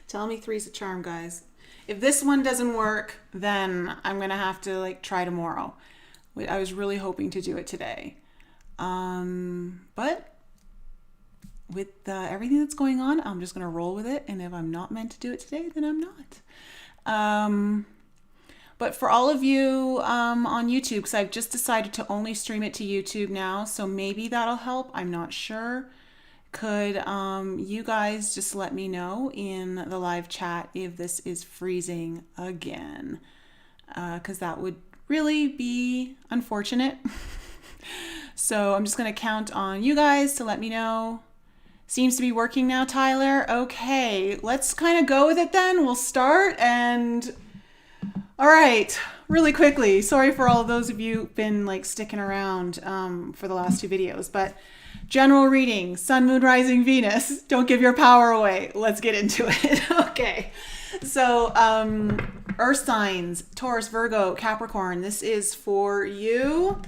Tell me three's a charm, guys. If this one doesn't work, then I'm going to have to like try tomorrow. I was really hoping to do it today. But with everything that's going on, I'm just going to roll with it. And if I'm not meant to do it today, then I'm not. But for all of you on YouTube, because I've just decided to only stream it to YouTube now, so maybe that'll help. I'm not sure. Could you guys just let me know in the live chat if this is freezing again? Because that would really be unfortunate. So I'm just going to count on you guys to let me know. Seems to be working now, Tyler. Okay, let's kind of go with it then. We'll start and... All right, really quickly. Sorry for all of those of you who've been like sticking around for the last two videos, but general reading, Sun, Moon, Rising, Venus. Don't give your power away. Let's get into it. Okay, so Earth signs, Taurus, Virgo, Capricorn. This is for you.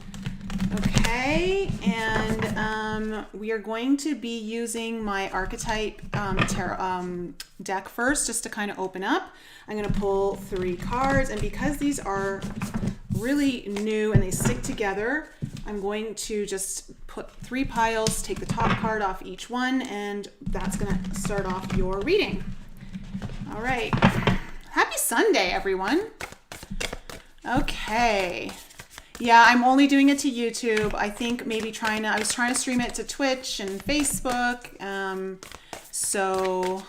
Okay, and we are going to be using my archetype tarot deck first, just to kind of open up. I'm going to pull 3 cards, and because these are really new and they stick together, I'm going to just put 3 piles, take the top card off each one, and that's going to start off your reading. All right. Happy Sunday, everyone. Okay. Yeah, I'm only doing it to YouTube. I think maybe I was trying to stream it to Twitch and Facebook. So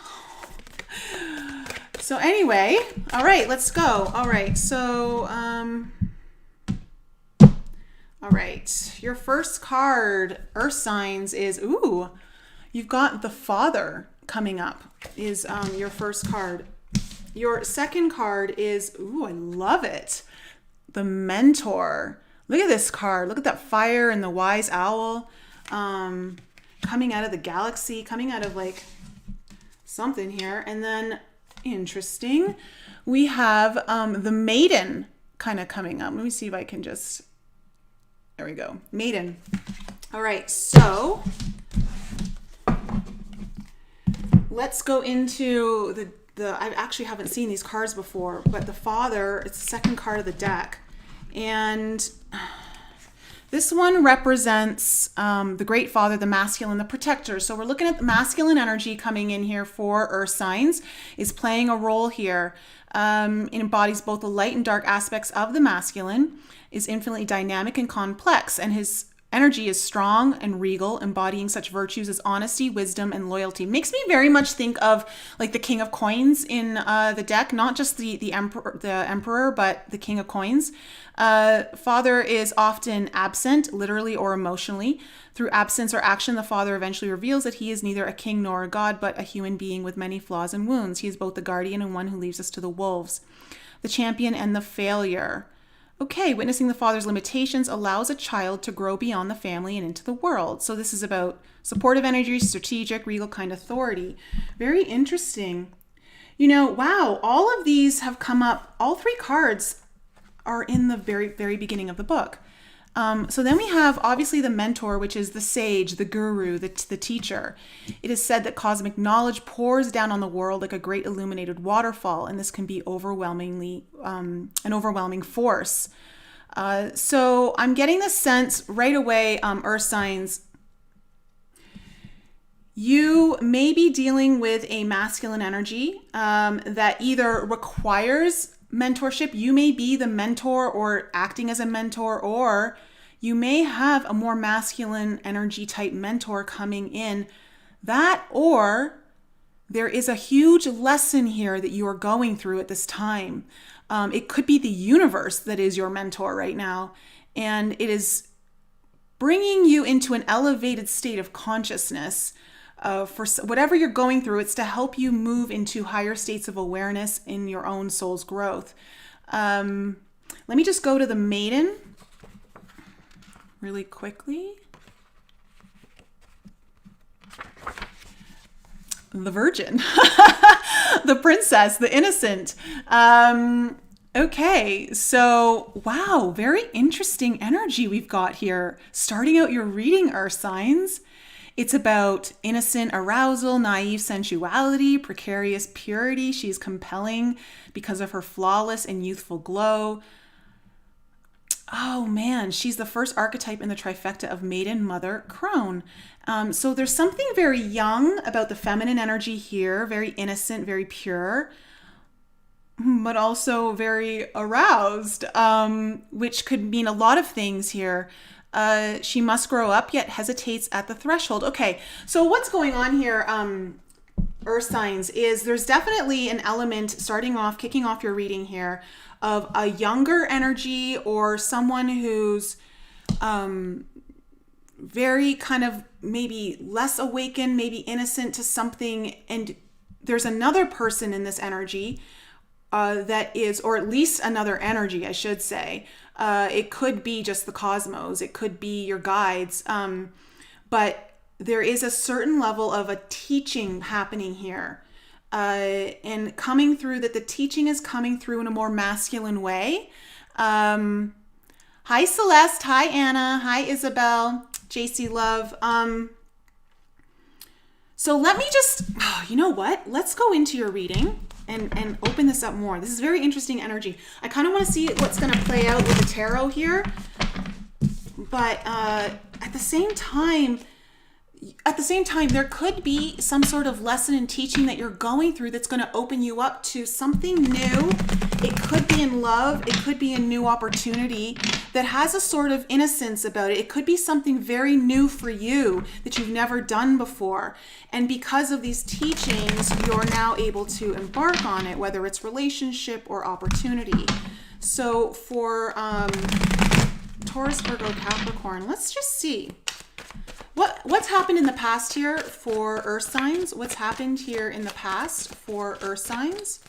anyway, all right, let's go. All right, so, all right, your first card, Earth signs, is, you've got the Father coming up, is your first card. Your second card is, I love it, the Mentor. Look at this card. Look at that fire and the wise owl coming out of the galaxy, coming out of like something here. And then, interesting, we have the Maiden kind of coming up. Let me see if I can just, there we go, Maiden. All right, so let's go into I actually haven't seen these cards before, but the Father, it's the second card of the deck. And this one represents the Great Father, the masculine, the protector. So we're looking at the masculine energy coming in here for Earth signs, is playing a role here. It embodies both the light and dark aspects of the masculine, is infinitely dynamic and complex, and his energy is strong and regal, embodying such virtues as honesty, wisdom, and loyalty. Makes me very much think of like the King of Coins in the deck, not just the Emperor, but the King of Coins. Father is often absent, literally or emotionally. Through absence or action, the Father eventually reveals that he is neither a king nor a god, but a human being with many flaws and wounds. He is both the guardian and one who leaves us to the wolves. The champion and the failure. Okay, witnessing the Father's limitations allows a child to grow beyond the family and into the world. So this is about supportive energy, strategic, regal kind of authority. Very interesting. Wow, all of these have come up. All 3 cards are in the very, very beginning of the book. So then we have obviously the Mentor, which is the sage, the guru, the teacher. It is said that cosmic knowledge pours down on the world like a great illuminated waterfall, and this can be an overwhelming force. So I'm getting the sense right away, Earth signs, you may be dealing with a masculine energy that either requires mentorship. You may be the mentor or acting as a mentor, or you may have a more masculine energy type mentor coming in. That, or there is a huge lesson here that you are going through at this time. It could be the universe that is your mentor right now, and it is bringing you into an elevated state of consciousness. For whatever you're going through, it's to help you move into higher states of awareness in your own soul's growth. Let me just go to the Maiden really quickly. The Virgin, the Princess, the Innocent. Okay, so wow, very interesting energy we've got here. Starting out your reading, Earth signs. It's about innocent arousal, naive sensuality, precarious purity. She's compelling because of her flawless and youthful glow. Oh man, she's the first archetype in the trifecta of maiden, mother, crone. So there's something very young about the feminine energy here, very innocent, very pure, but also very aroused, which could mean a lot of things here. She must grow up, yet hesitates at the threshold. Okay, so what's going on here, Earth signs, is there's definitely an element kicking off your reading here, of a younger energy or someone who's very kind of maybe less awakened, maybe innocent to something. And there's another person in this energy that is, or at least another energy, I should say. It could be just the cosmos. It could be your guides. But there is a certain level of a teaching happening here. And coming through, that the teaching is coming through in a more masculine way. Hi, Celeste. Hi, Anna. Hi, Isabel. JC Love. So let me just, you know what? Let's go into your reading and open this up more. This is very interesting energy. I kind of want to see what's going to play out with the tarot here. But at the same time, there could be some sort of lesson and teaching that you're going through that's going to open you up to something new. It could be in love. It could be a new opportunity that has a sort of innocence about it. It could be something very new for you that you've never done before. And because of these teachings, you're now able to embark on it, whether it's relationship or opportunity. So for Taurus, Virgo, Capricorn, let's just see. What's happened in the past here for Earth signs? What's happened here in the past for Earth signs?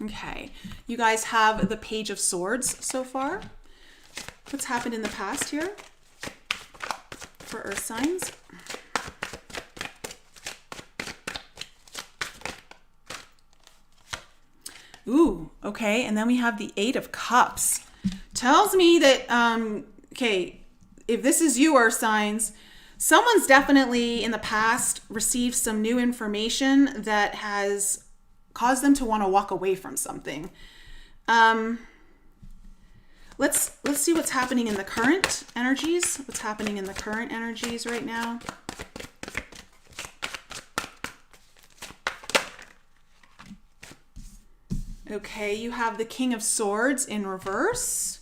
Okay, you guys have the Page of Swords so far. What's happened in the past here for Earth signs? Ooh, okay, and then we have the Eight of Cups. Tells me that, okay, if this is you, Earth signs, someone's definitely in the past received some new information that has caused them to want to walk away from something. Let's see what's happening in the current energies. What's happening in the current energies right now? Okay, you have the King of Swords in reverse.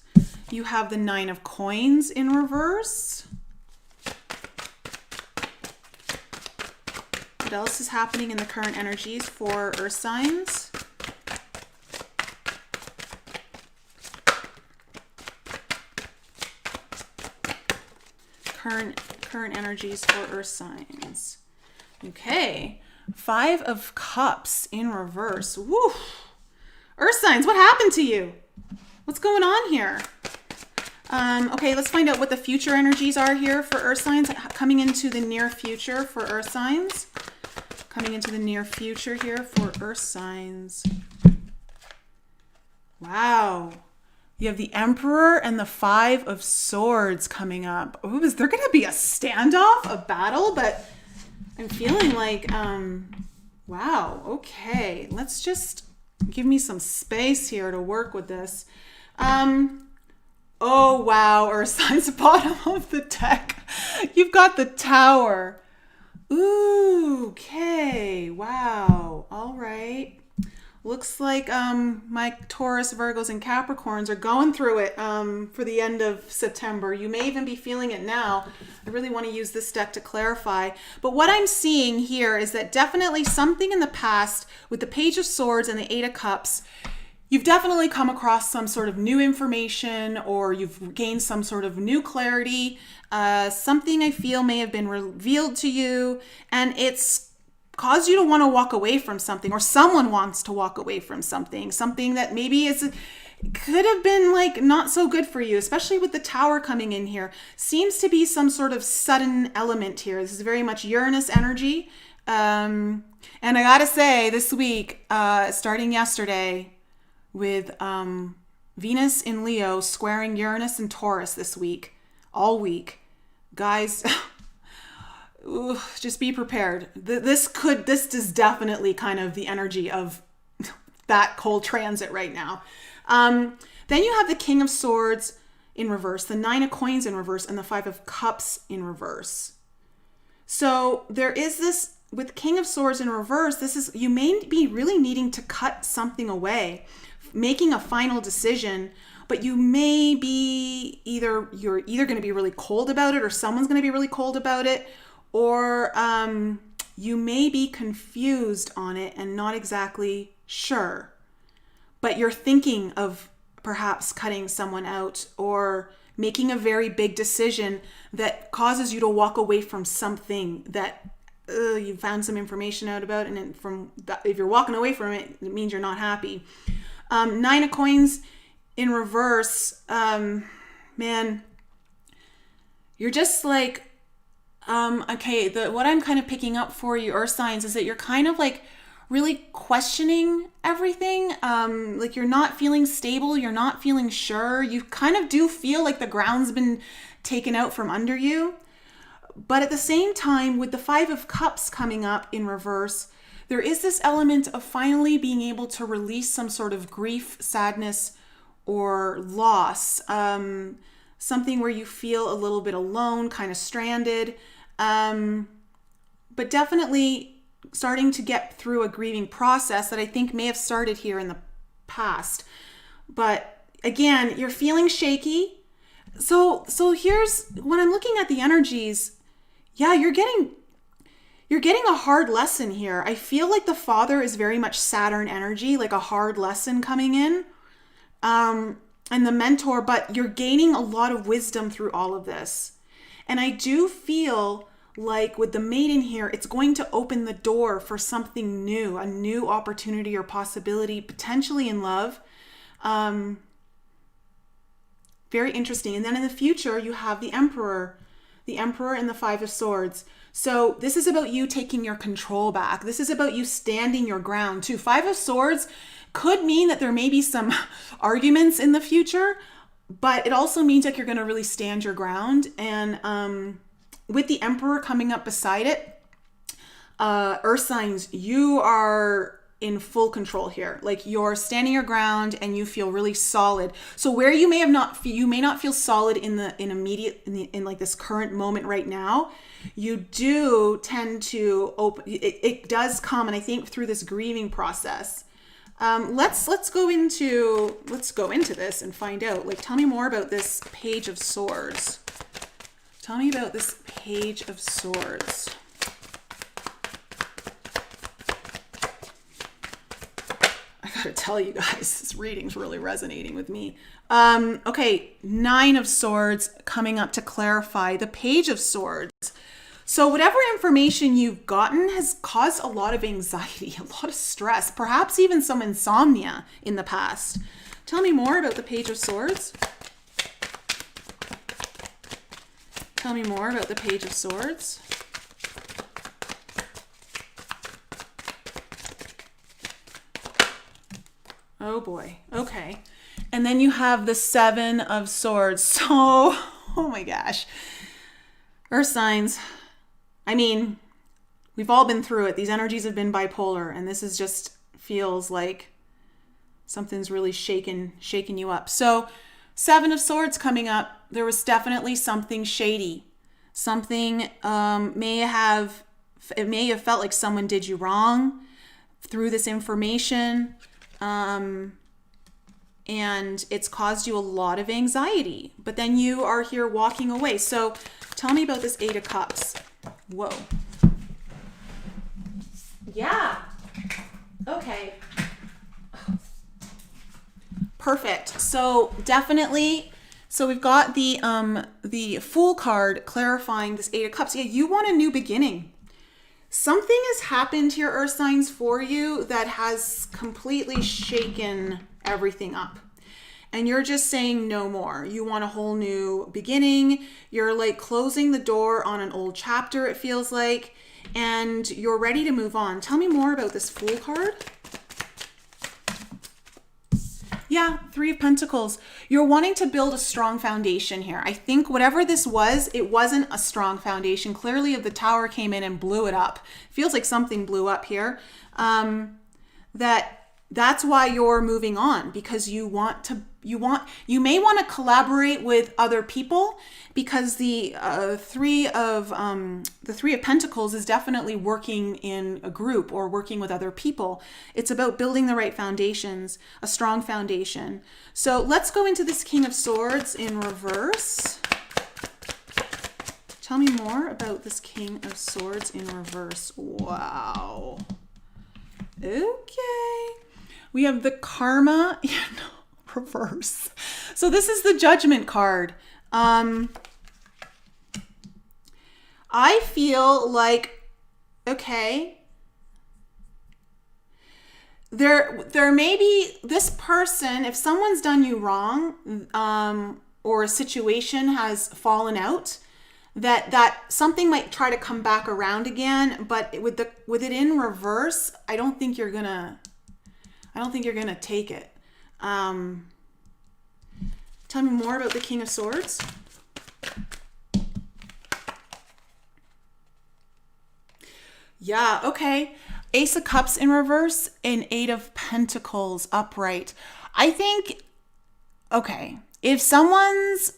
You have the Nine of Coins in reverse. What else is happening in the current energies for Earth signs? Current energies for Earth signs. Okay, Five of Cups in reverse. Woo! Earth signs, what happened to you? What's going on here? Okay, let's find out what the future energies are here for Earth signs, coming into the near future for Earth signs. Coming into the near future here for Earth signs. Wow. You have the Emperor and the Five of Swords coming up. Ooh, is there going to be a standoff, a battle? But I'm feeling like, wow, okay. Let's just give me some space here to work with this. Oh, wow, Earth signs, bottom of the deck. You've got the Tower. Ooh, okay, wow, all right. Looks like my Taurus, Virgos, and Capricorns are going through it for the end of September. You may even be feeling it now. I really want to use this deck to clarify. But what I'm seeing here is that definitely something in the past with the Page of Swords and the Eight of Cups, you've definitely come across some sort of new information, or you've gained some sort of new clarity. Something I feel may have been revealed to you, and it's caused you to want to walk away from something, or someone wants to walk away from something that maybe could have been like not so good for you, especially with the Tower coming in here. Seems to be some sort of sudden element here. This is very much Uranus energy. And I gotta say, this week, starting yesterday, with Venus in Leo squaring Uranus and Taurus this week, all week. Guys, just be prepared. This is definitely kind of the energy of that cold transit right now. Then you have the King of Swords in reverse, the Nine of Coins in reverse, and the Five of Cups in reverse. So there is this, with King of Swords in reverse, this is, you may be really needing to cut something away, making a final decision, but you may be you're either going to be really cold about it, or someone's going to be really cold about it, or you may be confused on it and not exactly sure, but you're thinking of perhaps cutting someone out or making a very big decision that causes you to walk away from something that you found some information out about, and then if you're walking away from it, it means you're not happy. Nine of Coins in reverse, man, you're just like, okay, what I'm kind of picking up for you, Earth signs, is that you're kind of like really questioning everything. Like you're not feeling stable, you're not feeling sure. You kind of do feel like the ground's been taken out from under you. But at the same time, with the Five of Cups coming up in reverse, there is this element of finally being able to release some sort of grief, sadness, or loss. Something where you feel a little bit alone, kind of stranded. But definitely starting to get through a grieving process that I think may have started here in the past. But again, you're feeling shaky. So here's, when I'm looking at the energies, yeah, you're getting a hard lesson here. I feel like the Father is very much Saturn energy, like a hard lesson coming in. And the Mentor, but you're gaining a lot of wisdom through all of this. And I do feel like with the Maiden here, it's going to open the door for something new, a new opportunity or possibility, potentially in love. Very interesting. And then in the future, you have the Emperor and the Five of Swords. So this is about you taking your control back. This is about you standing your ground too. Five of Swords could mean that there may be some arguments in the future, but it also means like you're going to really stand your ground. And with the Emperor coming up beside it, Earth signs, you are in full control here. Like you're standing your ground and you feel really solid. So where you may not feel solid in like this current moment right now, you do tend to open. It does come, and I think through this grieving process. Let's go into this and find out. Like, tell me more about this Page of Swords. Tell me about this Page of Swords. I gotta tell you guys, this reading's really resonating with me. Okay, Nine of Swords coming up to clarify the Page of Swords. So whatever information you've gotten has caused a lot of anxiety, a lot of stress, perhaps even some insomnia in the past. Tell me more about the Page of Swords. Tell me more about the Page of Swords. Oh boy. Okay. And then you have the Seven of Swords. So, oh my gosh. Earth signs. I mean, we've all been through it. These energies have been bipolar, and this is just feels like something's really shaking you up. So, Seven of Swords coming up. There was definitely something shady. Something it may have felt like someone did you wrong through this information. And it's caused you a lot of anxiety. But then you are here walking away. So tell me about this Eight of Cups. Whoa. Yeah. Okay. Perfect. So definitely, so we've got the Fool card clarifying this Eight of Cups. Yeah, you want a new beginning. Something has happened here, Earth signs, for you that has completely shaken everything up. And you're just saying no more. You want a whole new beginning. You're like closing the door on an old chapter, it feels like. And you're ready to move on. Tell me more about this Fool card. Yeah, Three of Pentacles. You're wanting to build a strong foundation here. I think whatever this was, it wasn't a strong foundation. Clearly, if the Tower came in and blew it up, feels like something blew up here. That's why you're moving on, because you may want to collaborate with other people, because the Three of Pentacles is definitely working in a group or working with other people. It's about building the right foundations, a strong foundation. So let's go into this King of Swords in reverse. Tell me more about this King of Swords in reverse. Wow. Okay. We have the Karma, reverse. So this is the Judgment card. I feel like, okay, there may be this person, if someone's done you wrong, or a situation has fallen out, that something might try to come back around again, but with it in reverse, I don't think you're gonna take it. Tell me more about the King of Swords. Yeah, okay. Ace of Cups in reverse and Eight of Pentacles upright. I think, okay, if someone's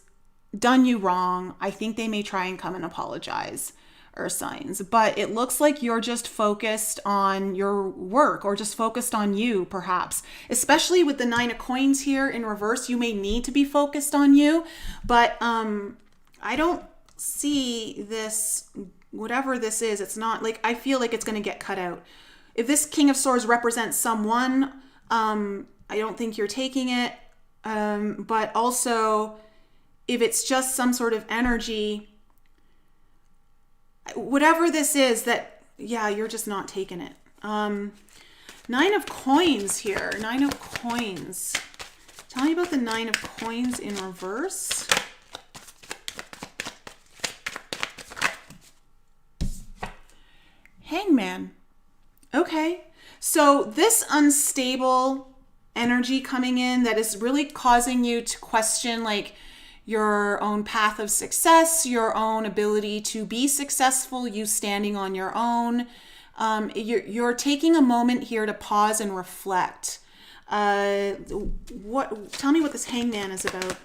done you wrong, I think they may try and come and apologize or signs, but it looks like you're just focused on your work or just focused on you, perhaps. Especially with the Nine of Coins here in reverse, you may need to be focused on you, but I don't see this, whatever this is, it's not like, I feel like it's going to get cut out. If this King of Swords represents someone, I don't think you're taking it, but also if it's just some sort of energy, whatever this is, that, yeah, you're just not taking it. Nine of Coins here. Nine of Coins. Tell me about the Nine of Coins in reverse. Hangman. Okay. So this unstable energy coming in that is really causing you to question, like, your own path of success, your own ability to be successful, you standing on your own. You're taking a moment here to pause and reflect. Tell me what this Hangman is about.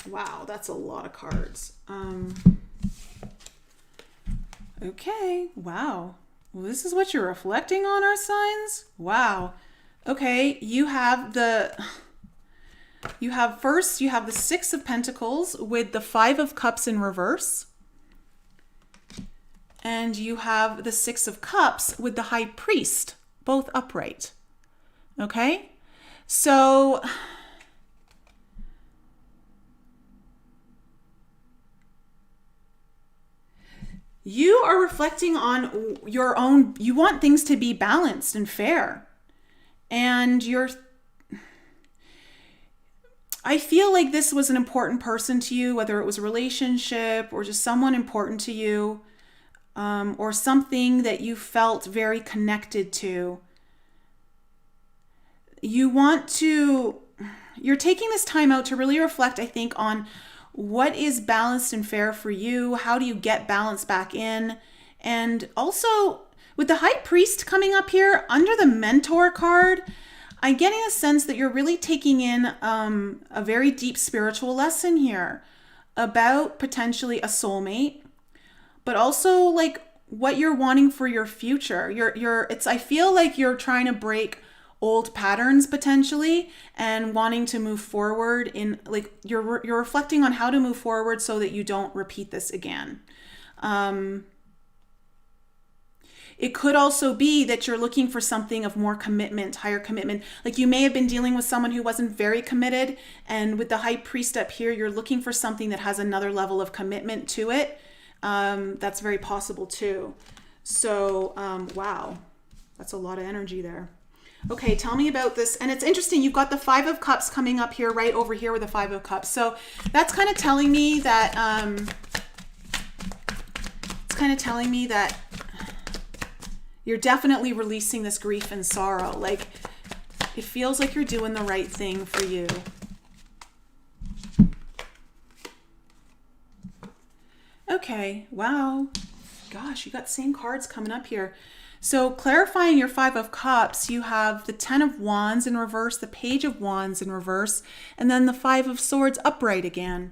Wow, that's a lot of cards. Okay, wow. Well, this is what you're reflecting on, our signs? Wow. Okay, you have the Six of Pentacles with the Five of Cups in reverse. And you have the Six of Cups with the High Priest, both upright. Okay? So you are reflecting on your own, you want things to be balanced and fair. And I feel like this was an important person to you, whether it was a relationship or just someone important to you, or something that you felt very connected to. You're taking this time out to really reflect, I think, on what is balanced and fair for you. How do you get balance back in? And also, with the High Priest coming up here under the Mentor card, I'm getting a sense that you're really taking in a very deep spiritual lesson here about potentially a soulmate, but also like what you're wanting for your future. I feel like you're trying to break old patterns potentially and wanting to move forward in, like, you're reflecting on how to move forward so that you don't repeat this again. It could also be that you're looking for something of more commitment, higher commitment. Like, you may have been dealing with someone who wasn't very committed, and with the High Priest up here, you're looking for something that has another level of commitment to it. That's very possible too. So, wow, that's a lot of energy there. Okay, tell me about this. And it's interesting, you've got the Five of Cups coming up here, right over here with the Five of Cups. So that's kind of telling me that, You're definitely releasing this grief and sorrow. Like, it feels like you're doing the right thing for you. Okay, wow. Gosh, you got the same cards coming up here. So clarifying your Five of Cups, you have the Ten of Wands in reverse, the Page of Wands in reverse, and then the Five of Swords upright again.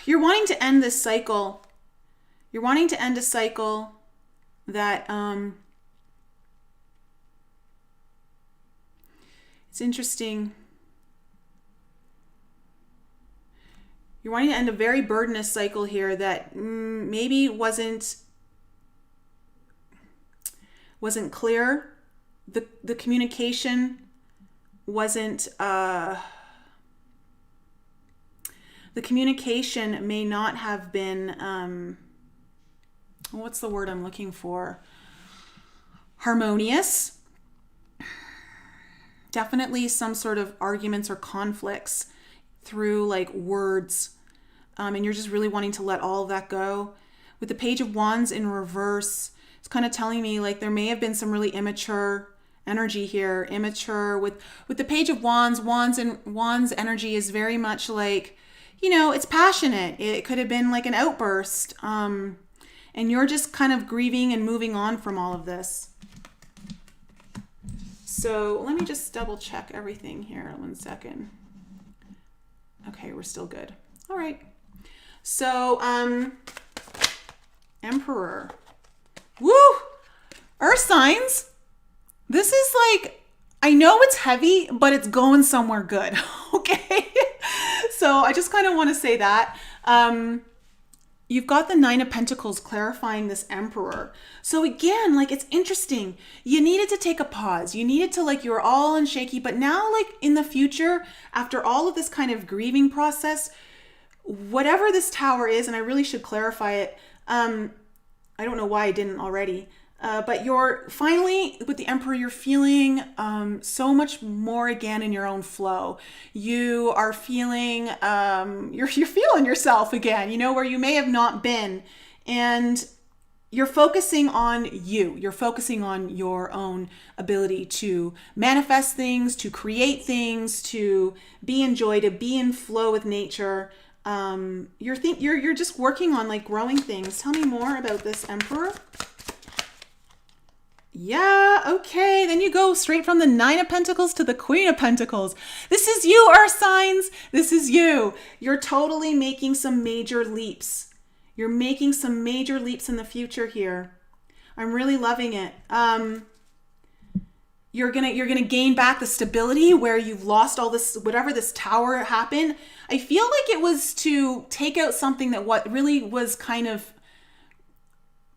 You're wanting to end this cycle. You're wanting to end a cycle that, it's interesting. You're wanting to end a very burdenous cycle here that maybe wasn't clear. The communication wasn't, the communication may not have been, what's the word I'm looking for? Harmonious. Definitely some sort of arguments or conflicts through like words. And you're just really wanting to let all of that go. With the Page of Wands in reverse, it's kind of telling me like there may have been some really immature energy here. Immature with the Page of Wands. Wands energy is very much like, you know, it's passionate. It could have been like an outburst. And you're just kind of grieving and moving on from all of this. So let me just double check everything here. 1 second. Okay, we're still good. All right. So, Emperor. Woo! Earth signs. This is like, I know it's heavy, but it's going somewhere good. Okay. So I just kind of want to say that. You've got the Nine of Pentacles clarifying this Emperor. So again, like, it's interesting. You needed to take a pause. You needed to, like, you were all in shaky, but now, like, in the future, after all of this kind of grieving process, whatever this Tower is, and I really should clarify it. I don't know why I didn't already. But you're finally, with the Emperor, you're feeling so much more again in your own flow. You are feeling, you're feeling yourself again, you know, where you may have not been. And you're focusing on you. You're focusing on your own ability to manifest things, to create things, to be in joy, to be in flow with nature. You're just working on like growing things. Tell me more about this Emperor. Yeah, okay. Then you go straight from the Nine of Pentacles to the Queen of Pentacles. This is you, Earth signs. This is you. You're totally making some major leaps. You're making some major leaps in the future here. I'm really loving it. You're gonna gain back the stability where you've lost all this, whatever this Tower happened. I feel like it was to take out something that what really was kind of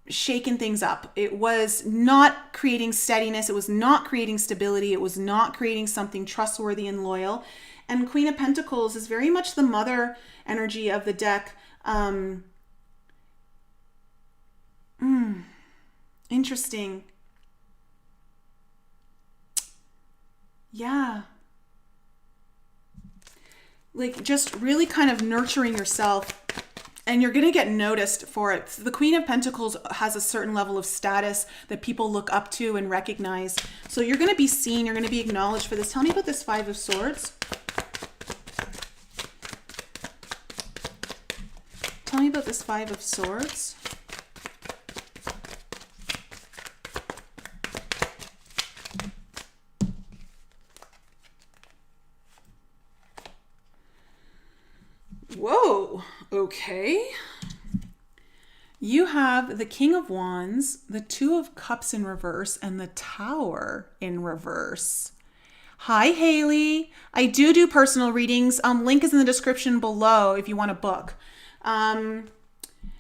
shaking things up. It was not creating steadiness. It was not creating stability. It was not creating something trustworthy and loyal. And Queen of Pentacles is very much the mother energy of the deck. Interesting. Yeah. Like just really kind of nurturing yourself. And you're going to get noticed for it. The Queen of Pentacles has a certain level of status that people look up to and recognize. So you're going to be seen. You're going to be acknowledged for this. Tell me about this Five of Swords. Tell me about this Five of Swords. Whoa, okay. You have the King of Wands, the Two of Cups in reverse, and the Tower in reverse. Hi, Haley. I do personal readings. Link is in the description below if you want to book. And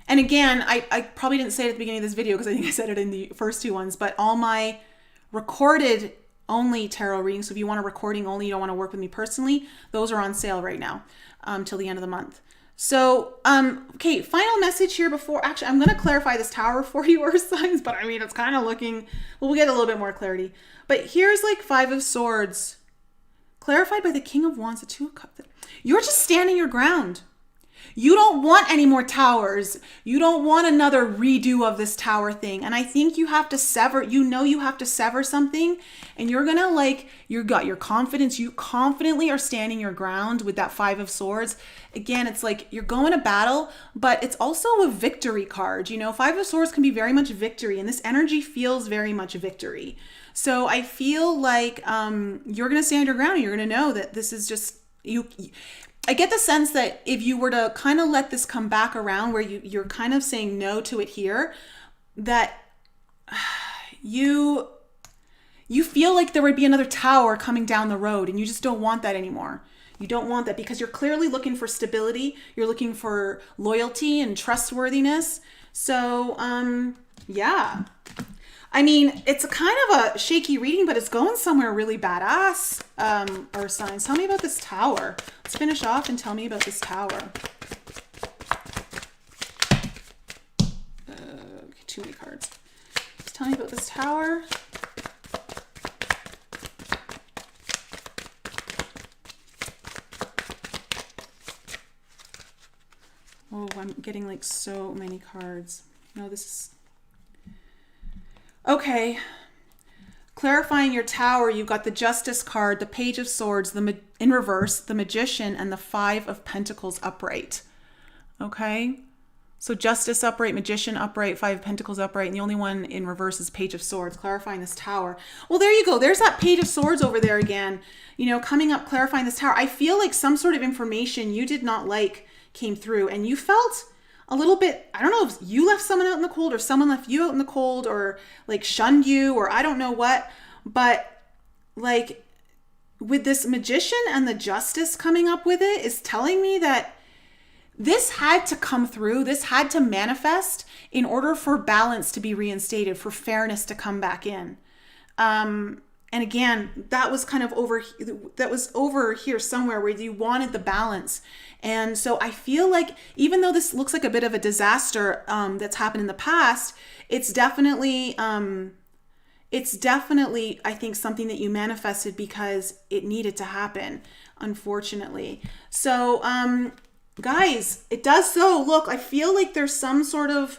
again, I probably didn't say it at the beginning of this video because I think I said it in the first two ones, but all my recorded only tarot readings, so if you want a recording only, you don't want to work with me personally, those are on sale right now till the end of the month. So, okay, final message here before, actually, I'm going to clarify this Tower for you, Earth signs, but I mean, it's kind of looking, well, we'll get a little bit more clarity. But here's like Five of Swords, clarified by the King of Wands, the Two of Cups. You're just standing your ground. You don't want any more towers. You don't want another redo of this tower thing. And I think you have to sever, you have to sever something, and you're gonna you got your confidence. You confidently are standing your ground with that Five of Swords. Again, it's like you're going to battle, but it's also a victory card. Five of Swords can be very much victory, and this energy feels very much victory. So I feel like you're gonna stand your ground. And you're gonna know that this is just you. I get the sense that if you were to kind of let this come back around where you're kind of saying no to it here, that you feel like there would be another tower coming down the road, and you just don't want that anymore. You don't want that because you're clearly looking for stability. You're looking for loyalty and trustworthiness. So, yeah. I mean, it's kind of a shaky reading, but it's going somewhere really badass. Earth signs, tell me about this tower. Let's finish off and tell me about this tower. Okay, too many cards. Just tell me about this tower. Oh, I'm getting like so many cards. No, this is... Okay, clarifying your tower, you've got the Justice card, the Page of Swords, in reverse, the Magician, and the Five of Pentacles upright. Okay, so Justice upright, Magician upright, Five of Pentacles upright, and the only one in reverse is Page of Swords, clarifying this tower. Well, there you go. There's that Page of Swords over there again, coming up, clarifying this tower. I feel like some sort of information you did not like came through, and you felt a little bit, I don't know if you left someone out in the cold or someone left you out in the cold or like shunned you or I don't know what, but like with this Magician and the Justice coming up with it is telling me that this had to come through, this had to manifest in order for balance to be reinstated, for fairness to come back in. And again, that was kind of over here somewhere where you wanted the balance. And so I feel like even though this looks like a bit of a disaster that's happened in the past, it's definitely, I think, something that you manifested because it needed to happen, unfortunately. So, guys, it does so. Look, I feel like there's some sort of...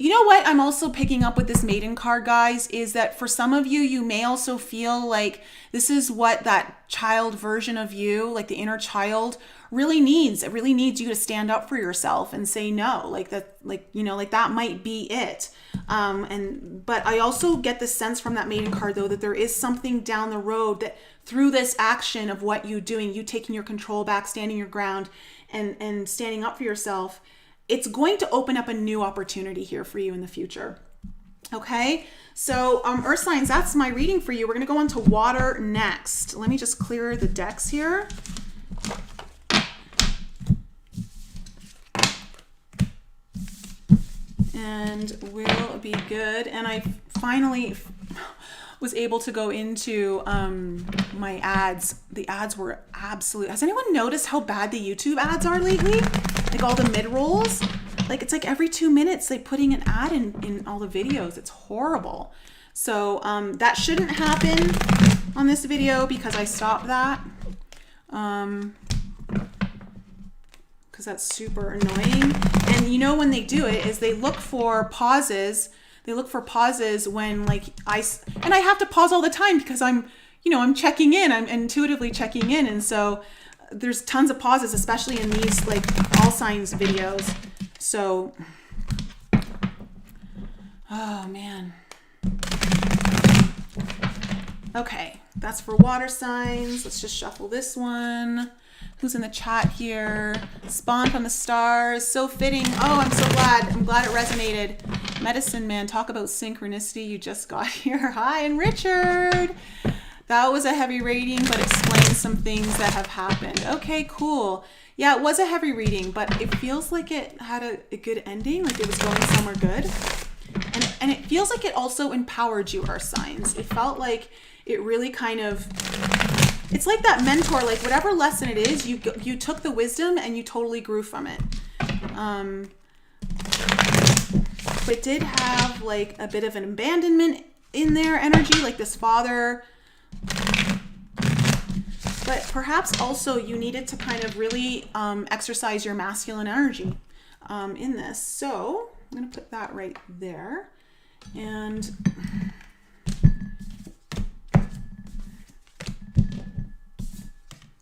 You know what I'm also picking up with this Maiden card, guys, is that for some of you, you may also feel like this is what that child version of you, like the inner child, really needs. It really needs you to stand up for yourself and say no, like that, like that might be it. But I also get the sense from that Maiden card, though, that there is something down the road that through this action of what you doing, you taking your control back, standing your ground and standing up for yourself, it's going to open up a new opportunity here for you in the future. Okay, so Earth signs, that's my reading for you. We're going to go on to water next. Let me just clear the decks here. And we'll be good. And I finally was able to go into my ads. The ads were absolute. Has anyone noticed how bad the YouTube ads are lately? Like all the mid-rolls, like it's like every 2 minutes they putting an ad in all the videos. It's horrible. So that shouldn't happen on this video because I stopped that. Because that's super annoying. And when they do it is they look for pauses. They look for pauses when I have to pause all the time because I'm checking in. I'm intuitively checking in. And so there's tons of pauses, especially in these all signs videos. So, oh man. Okay, that's for water signs. Let's just shuffle this one. Who's in the chat here? Spawn from the stars. So fitting. Oh, I'm so glad. I'm glad it resonated. Medicine Man, talk about synchronicity. You just got here. Hi, and Richard. That was a heavy reading, but explains some things that have happened. Okay, cool. Yeah, it was a heavy reading, but it feels like it had a good ending, like it was going somewhere good. And it feels like it also empowered you, Earth signs. It felt like it really kind of... It's like that mentor, like whatever lesson it is, you took the wisdom and you totally grew from it. But it did have like a bit of an abandonment in their energy, like this father. but perhaps also you needed to kind of really exercise your masculine energy in this. So I'm going to put that right there. And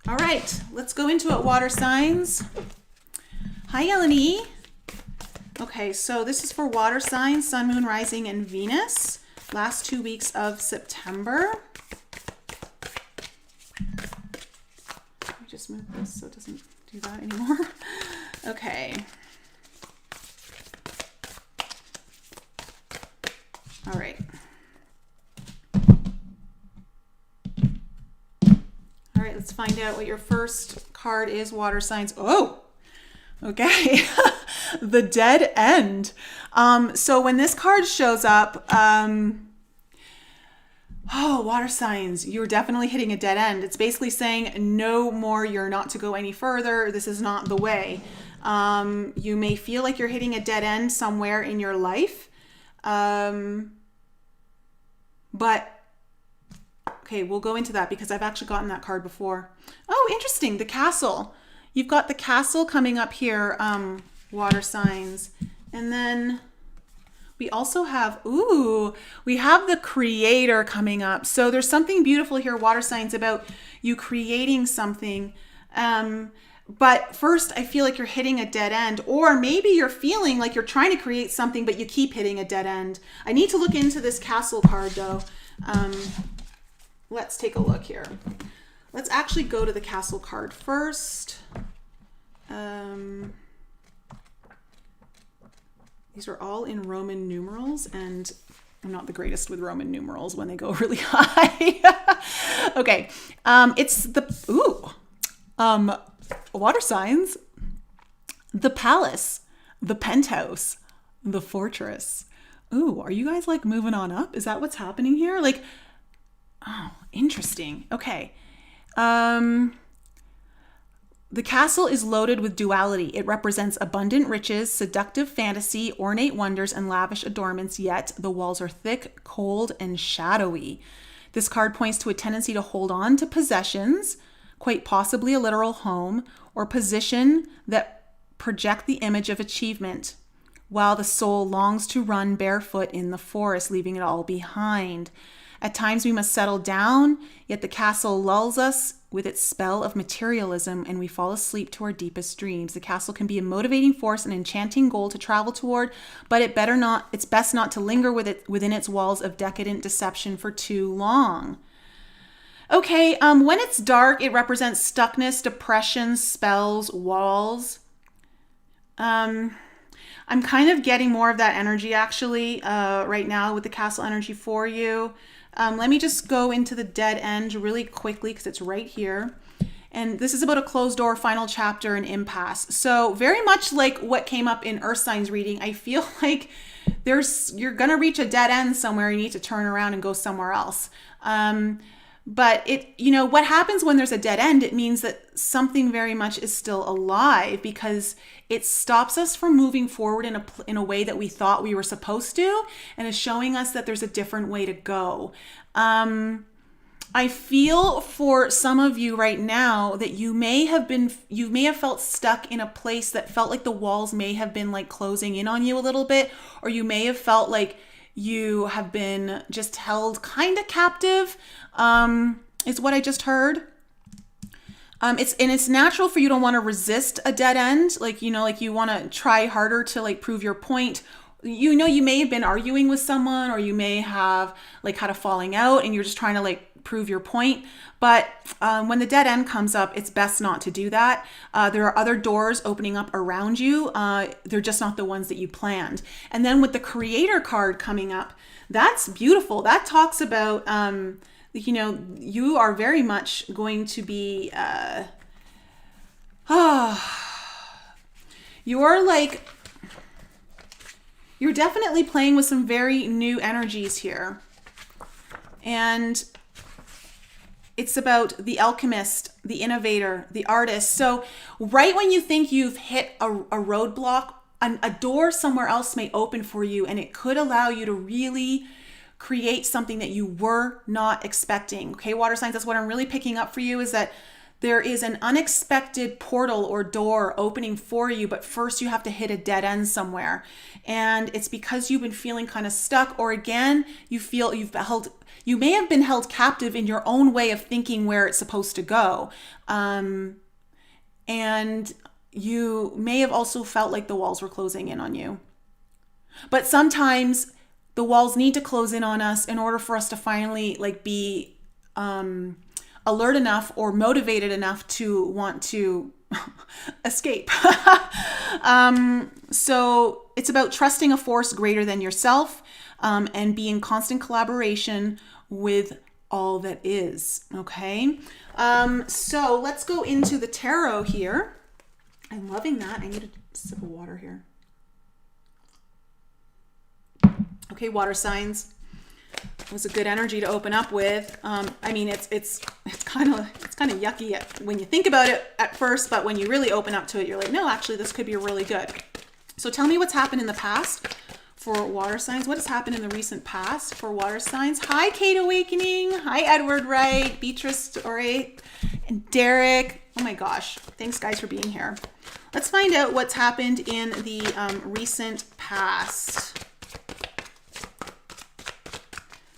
all right, let's go into it, water signs. Hi, Eleni. Okay, so this is for water signs, Sun, Moon, Rising, and Venus. Last 2 weeks of September. Let me just move this so it doesn't do that anymore. Okay. All right. All right, let's find out what your first card is, water signs. Oh, okay. The dead end. So when this card shows up, water signs, you're definitely hitting a dead end. It's basically saying no more, you're not to go any further. This is not the way. You may feel like you're hitting a dead end somewhere in your life. But okay, we'll go into that because I've actually gotten that card before. Oh, interesting. The castle. You've got the castle coming up here, water signs. And then we also have, we have the creator coming up. So there's something beautiful here, water signs, about you creating something. But first, I feel like you're hitting a dead end, or maybe you're feeling like you're trying to create something, but you keep hitting a dead end. I need to look into this castle card though. Let's take a look here. Let's actually go to the castle card first. These are all in Roman numerals, and I'm not the greatest with Roman numerals when they go really high. Okay. It's the, water signs, the palace, the penthouse, the fortress. Ooh, are you guys like moving on up? Is that what's happening here? Like, oh, interesting. Okay. The castle is loaded with duality. It represents abundant riches, seductive fantasy, ornate wonders, and lavish adornments, yet the walls are thick, cold, and shadowy. This card points to a tendency to hold on to possessions, quite possibly a literal home, or position that project the image of achievement, while the soul longs to run barefoot in the forest, leaving it all behind. At times we must settle down, yet the castle lulls us with its spell of materialism, and we fall asleep to our deepest dreams. The castle can be a motivating force, an enchanting goal to travel toward, but it's best not to linger within its walls of decadent deception for too long. Okay, when it's dark, it represents stuckness, depression, spells, walls. I'm kind of getting more of that energy actually right now with the castle energy for you. Let me just go into the dead end really quickly because it's right here. And this is about a closed door, final chapter, and impasse. So very much like what came up in Earth Signs reading, I feel like you're going to reach a dead end somewhere. You need to turn around and go somewhere else. But what happens when there's a dead end, it means that something very much is still alive because it stops us from moving forward in a way that we thought we were supposed to, and is showing us that there's a different way to go. I feel for some of you right now that you may have felt stuck in a place that felt like the walls may have been like closing in on you a little bit, or you may have felt like you have been just held kind of captive, is what I just heard. It's natural for you to want to resist a dead end. Like you want to try harder to like prove your point. You may have been arguing with someone, or you may have like had a falling out and you're just trying to like prove your point. But when the dead end comes up, it's best not to do that. There are other doors opening up around you. They're just not the ones that you planned. And then with the creator card coming up, that's beautiful. That talks about, you are very much going to be, you're definitely playing with some very new energies here. And it's about the alchemist, the innovator, the artist. So right when you think you've hit a roadblock, a door somewhere else may open for you, and it could allow you to really create something that you were not expecting. Okay, water signs, that's what I'm really picking up for you, is that there is an unexpected portal or door opening for you, but first you have to hit a dead end somewhere. And it's because you've been feeling kind of stuck, or again, you feel you may have been held captive in your own way of thinking where it's supposed to go. And you may have also felt like the walls were closing in on you. But sometimes the walls need to close in on us in order for us to finally be alert enough or motivated enough to want to escape. So it's about trusting a force greater than yourself, and be in constant collaboration with all that is. Okay. So let's go into the tarot here. I'm loving that. I need a sip of water here. Okay, water signs. It was a good energy to open up with. I mean, it's kind of yucky when you think about it at first, but when you really open up to it, you're like, no, actually, this could be really good. So tell me what's happened in the past for water signs. What has happened in the recent past for water signs? Hi, Kate Awakening. Hi, Edward Wright, Beatrice Orate, and Derek. Oh my gosh. Thanks, guys, for being here. Let's find out what's happened in the recent past.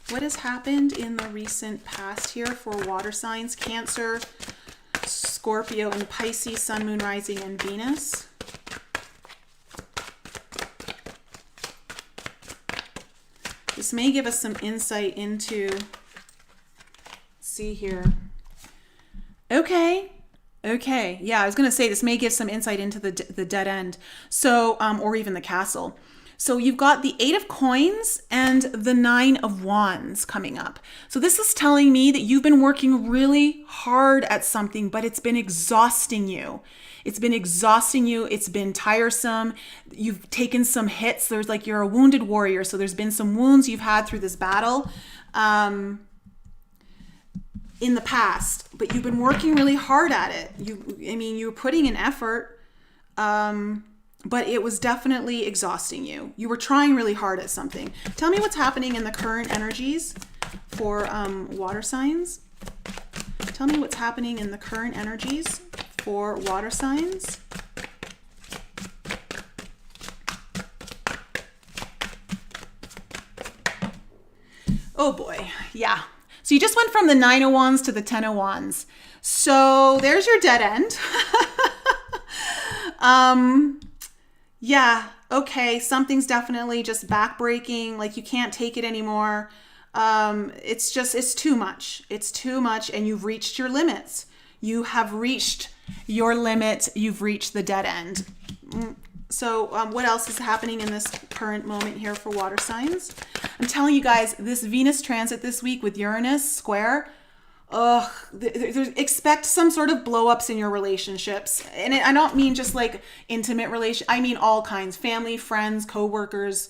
What has happened in the recent past here for water signs? Cancer, Scorpio, and Pisces, Sun, Moon, Rising, and Venus. This may give us some insight into, let's see here. Okay. Yeah, I was going to say this may give some insight into the dead end. So, or even the castle. So you've got the 8 of coins and the 9 of wands coming up. So this is telling me that you've been working really hard at something, but it's been exhausting you. It's been tiresome. You've taken some hits. There's you're a wounded warrior. So there's been some wounds you've had through this battle in the past, but you've been working really hard at it. You were putting in effort. But it was definitely exhausting you. You were trying really hard at something. Tell me what's happening in the current energies for water signs. Tell me what's happening in the current energies for water signs. Oh boy, yeah. So you just went from the 9 of wands to the 10 of wands. So there's your dead end. Yeah, okay, something's definitely just backbreaking, you can't take it anymore. It's too much. It's too much, and you've reached your limits. You have reached your limit. You've reached the dead end. So what else is happening in this current moment here for water signs? I'm telling you guys, this Venus transit this week with Uranus square, expect some sort of blow-ups in your relationships. And I don't mean just intimate I mean all kinds, family, friends, co-workers.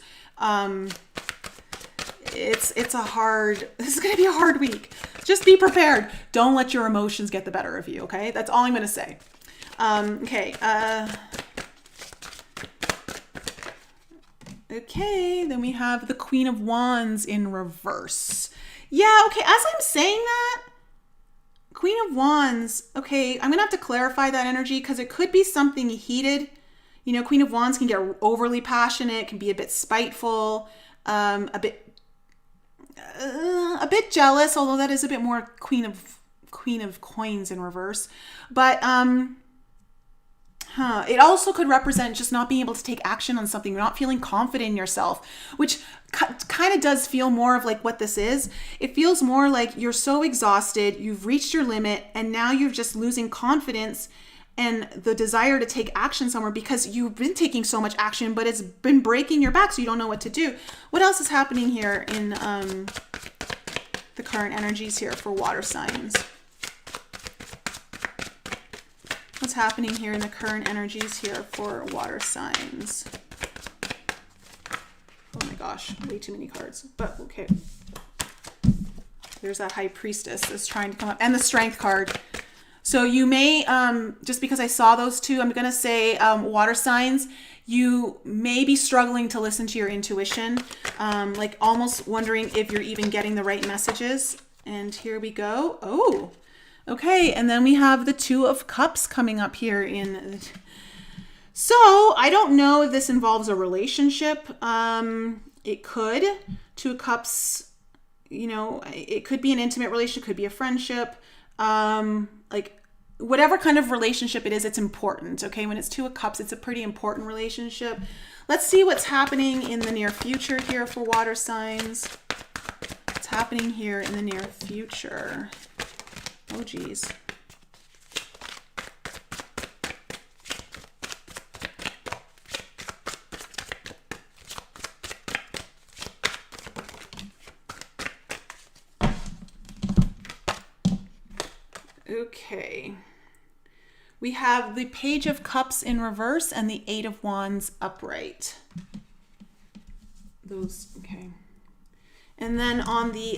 This is going to be a hard week. Just be prepared. Don't let your emotions get the better of you. Okay. That's all I'm going to say. Okay. Okay. Then we have the Queen of Wands in reverse. Yeah. Okay. As I'm saying that, Queen of Wands, okay, I'm going to have to clarify that energy because it could be something heated. Queen of Wands can get overly passionate, can be a bit spiteful, a bit jealous, although that is a bit more Queen of Coins in reverse. But it also could represent just not being able to take action on something, not feeling confident in yourself, which kind of does feel more of what this is. It feels more like you're so exhausted, you've reached your limit, and now you're just losing confidence and the desire to take action somewhere because you've been taking so much action, but it's been breaking your back, so you don't know what to do. What else is happening here in the current energies here for water signs? What's happening here in the current energies here for water signs? Oh my gosh, way too many cards, but okay. There's that High Priestess that's trying to come up, and the Strength card. So you may, just because I saw those two, I'm going to say water signs, you may be struggling to listen to your intuition, almost wondering if you're even getting the right messages. And here we go. Oh, Okay, and then we have the Two of Cups coming up here in. So I don't know if this involves a relationship. It could. Two of Cups, you know, it could be an intimate relationship, could be a friendship. Like whatever kind of relationship it is, it's important. Okay, when it's Two of Cups, it's a pretty important relationship. Let's see what's happening in the near future here for water signs. What's happening here in the near future? Oh, geez. Okay. We have the Page of Cups in reverse and the Eight of Wands upright. Those, okay. And then on the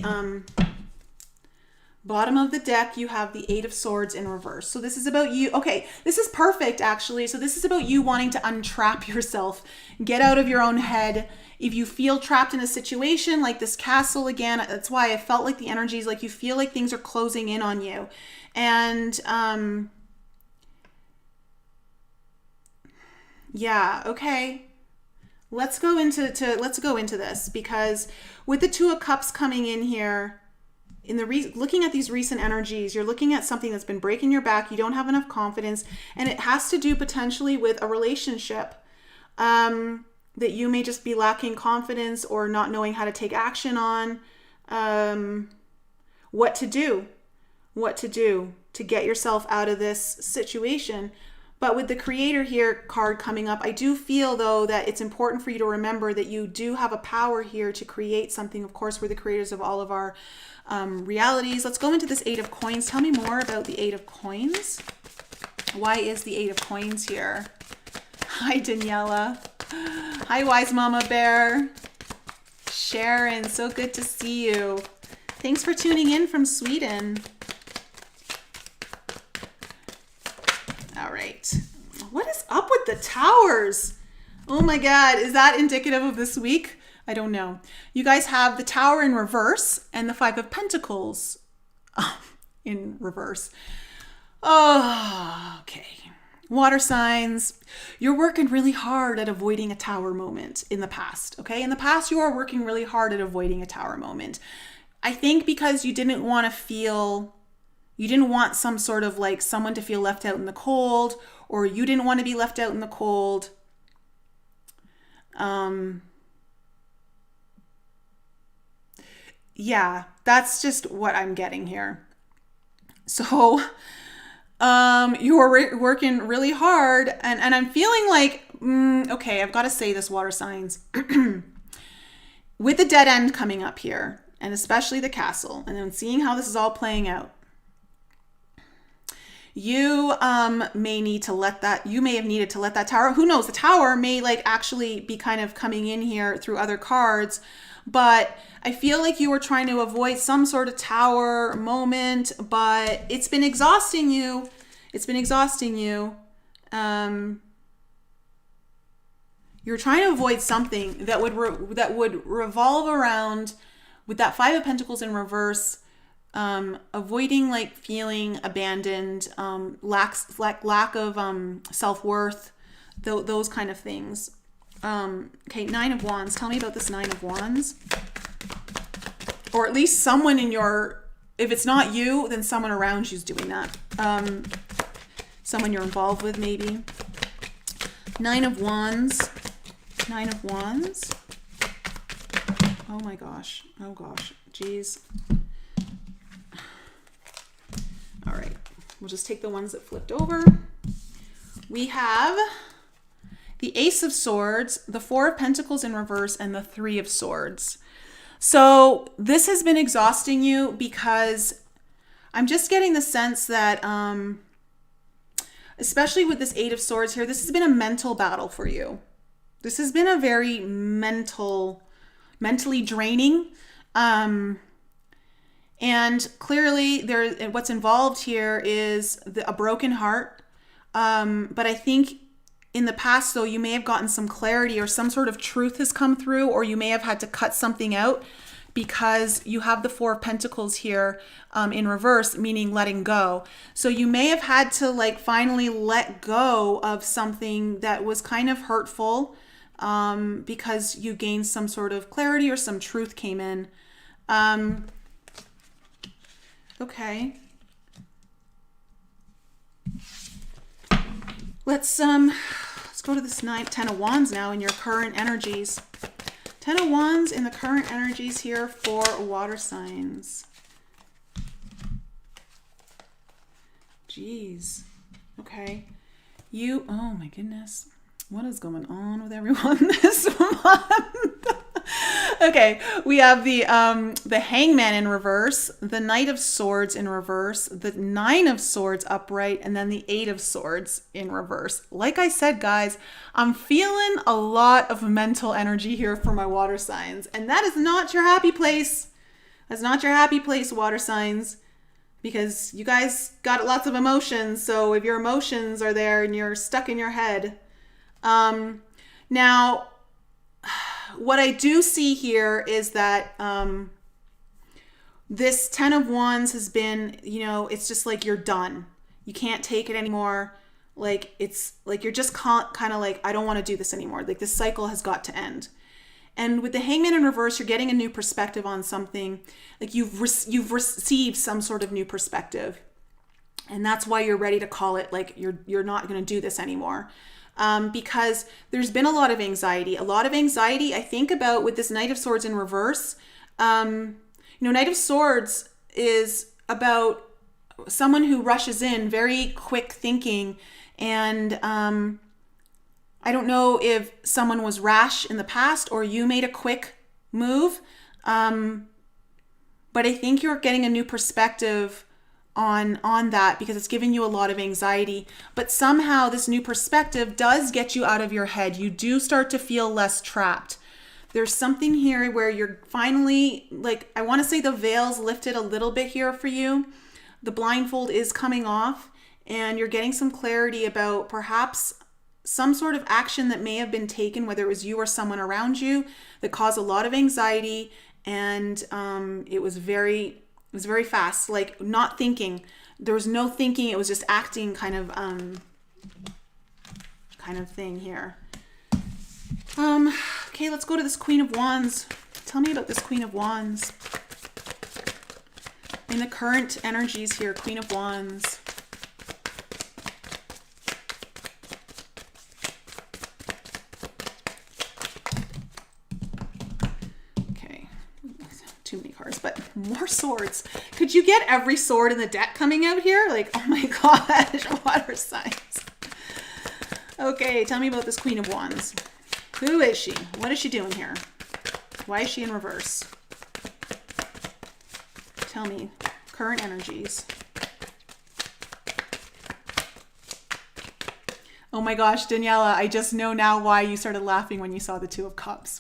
bottom of the deck, you have the Eight of Swords in reverse. So this is about you. Okay, this is perfect, actually. So this is about you wanting to untrap yourself, get out of your own head. If you feel trapped in a situation like this castle again, that's why I felt like the energy is like you feel like things are closing in on you. And yeah, okay. Let's go into this, because with the Two of Cups coming in here, in the looking at these recent energies, you're looking at something that's been breaking your back. You don't have enough confidence, and it has to do potentially with a relationship that you may just be lacking confidence or not knowing how to take action on. What to do to get yourself out of this situation. But with the Creator here card coming up, I do feel, though, that it's important for you to remember that you do have a power here to create something. Of course, we're the creators of all of our realities. Let's go into this Eight of Coins. Tell me more about the Eight of Coins. Why is the Eight of Coins here? Hi, Daniela. Hi, Wise Mama Bear. Sharon, so good to see you. Thanks for tuning in from Sweden. All right. What is up with the towers? Oh my God. Is that indicative of this week? I don't know. You guys have the Tower in reverse and the Five of Pentacles in reverse. Oh, okay. Water signs. You're working really hard at avoiding a tower moment in the past. Okay. In the past, you are working really hard at avoiding a tower moment. I think because you didn't want some sort of like someone to feel left out in the cold, or you didn't want to be left out in the cold. Yeah, that's just what I'm getting here. So, you are working really hard, and I'm feeling like, okay, I've got to say this, water signs. With the dead end coming up here, and especially the castle, and then seeing how this is all playing out. You may have needed to let that tower, who knows, the tower may like actually be kind of coming in here through other cards, but I feel like you were trying to avoid some sort of tower moment, but it's been exhausting you. You're trying to avoid something that would revolve around, with that Five of Pentacles in reverse, avoiding like feeling abandoned, lack of self-worth, those kind of things. Okay, Nine of Wands. Tell me about this Nine of Wands. Or at least someone in your, if it's not you, then someone around you's doing that. Someone you're involved with, maybe. Nine of Wands. Nine of Wands. Oh my gosh. Oh gosh. Jeez. All right. We'll just take the ones that flipped over. We have the Ace of Swords, the Four of Pentacles in reverse, and the Three of Swords. So this has been exhausting you, because I'm just getting the sense that, especially with this Eight of Swords here, this has been a mental battle for you. This has been a very mentally draining. And clearly what's involved here is a broken heart. But I think in the past, though, you may have gotten some clarity, or some sort of truth has come through, or you may have had to cut something out because you have the Four of Pentacles here in reverse, meaning letting go. So you may have had to like finally let go of something that was kind of hurtful because you gained some sort of clarity or some truth came in. Okay. Let's go to this 10 of Wands now in your current energies. 10 of Wands in the current energies here for water signs. Jeez. Okay. Oh my goodness. What is going on with everyone this month? Okay, we have the Hangman in reverse, the Knight of Swords in reverse, the Nine of Swords upright, and then the Eight of Swords in reverse. Like I said, guys, I'm feeling a lot of mental energy here for my water signs, and that is not your happy place. That's not your happy place, water signs, because you guys got lots of emotions. So if your emotions are there and you're stuck in your head, now, what I do see here is that this 10 of Wands has been, it's just like you're done. You can't take it anymore. Like, it's like you're just kind of like, I don't want to do this anymore. Like, this cycle has got to end. And with the Hangman in reverse, you're getting a new perspective on something. Like, you've received some sort of new perspective. And that's why you're ready to call it, like, you're not going to do this anymore. Because there's been a lot of anxiety. I think about with this Knight of Swords in reverse. Knight of Swords is about someone who rushes in, very quick thinking. And I don't know if someone was rash in the past or you made a quick move. But I think you're getting a new perspective on that because it's giving you a lot of anxiety, but somehow this new perspective does get you out of your head. You do start to feel less trapped. There's something here where you're finally, like, I want to say the veil's lifted a little bit here for you. The blindfold is coming off and you're getting some clarity about perhaps some sort of action that may have been taken, whether it was you or someone around you, that caused a lot of anxiety. And it was very fast, like not thinking. There was no thinking. It was just acting kind of thing here. Okay, let's go to this Queen of Wands. Tell me about this Queen of Wands. In the current energies here, Queen of Wands. Too many cards, but more swords. Could you get every sword in the deck coming out here? Like, oh my gosh, water signs. Okay, tell me about this Queen of Wands. Who is she? What is she doing here? Why is she in reverse? Tell me, current energies. Oh my gosh, Daniela, I just know now why you started laughing when you saw the Two of Cups.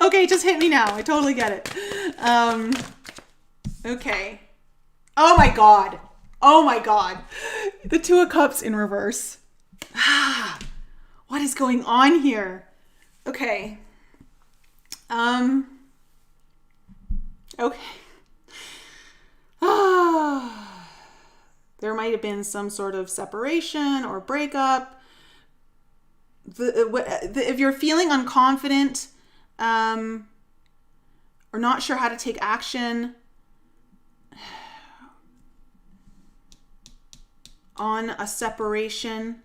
Okay, just hit me now. I totally get it. Okay. Oh my God. The Two of Cups in reverse. What is going on here? Okay. Okay. There might have been some sort of separation or breakup. If you're feeling unconfident, or not sure how to take action on a separation,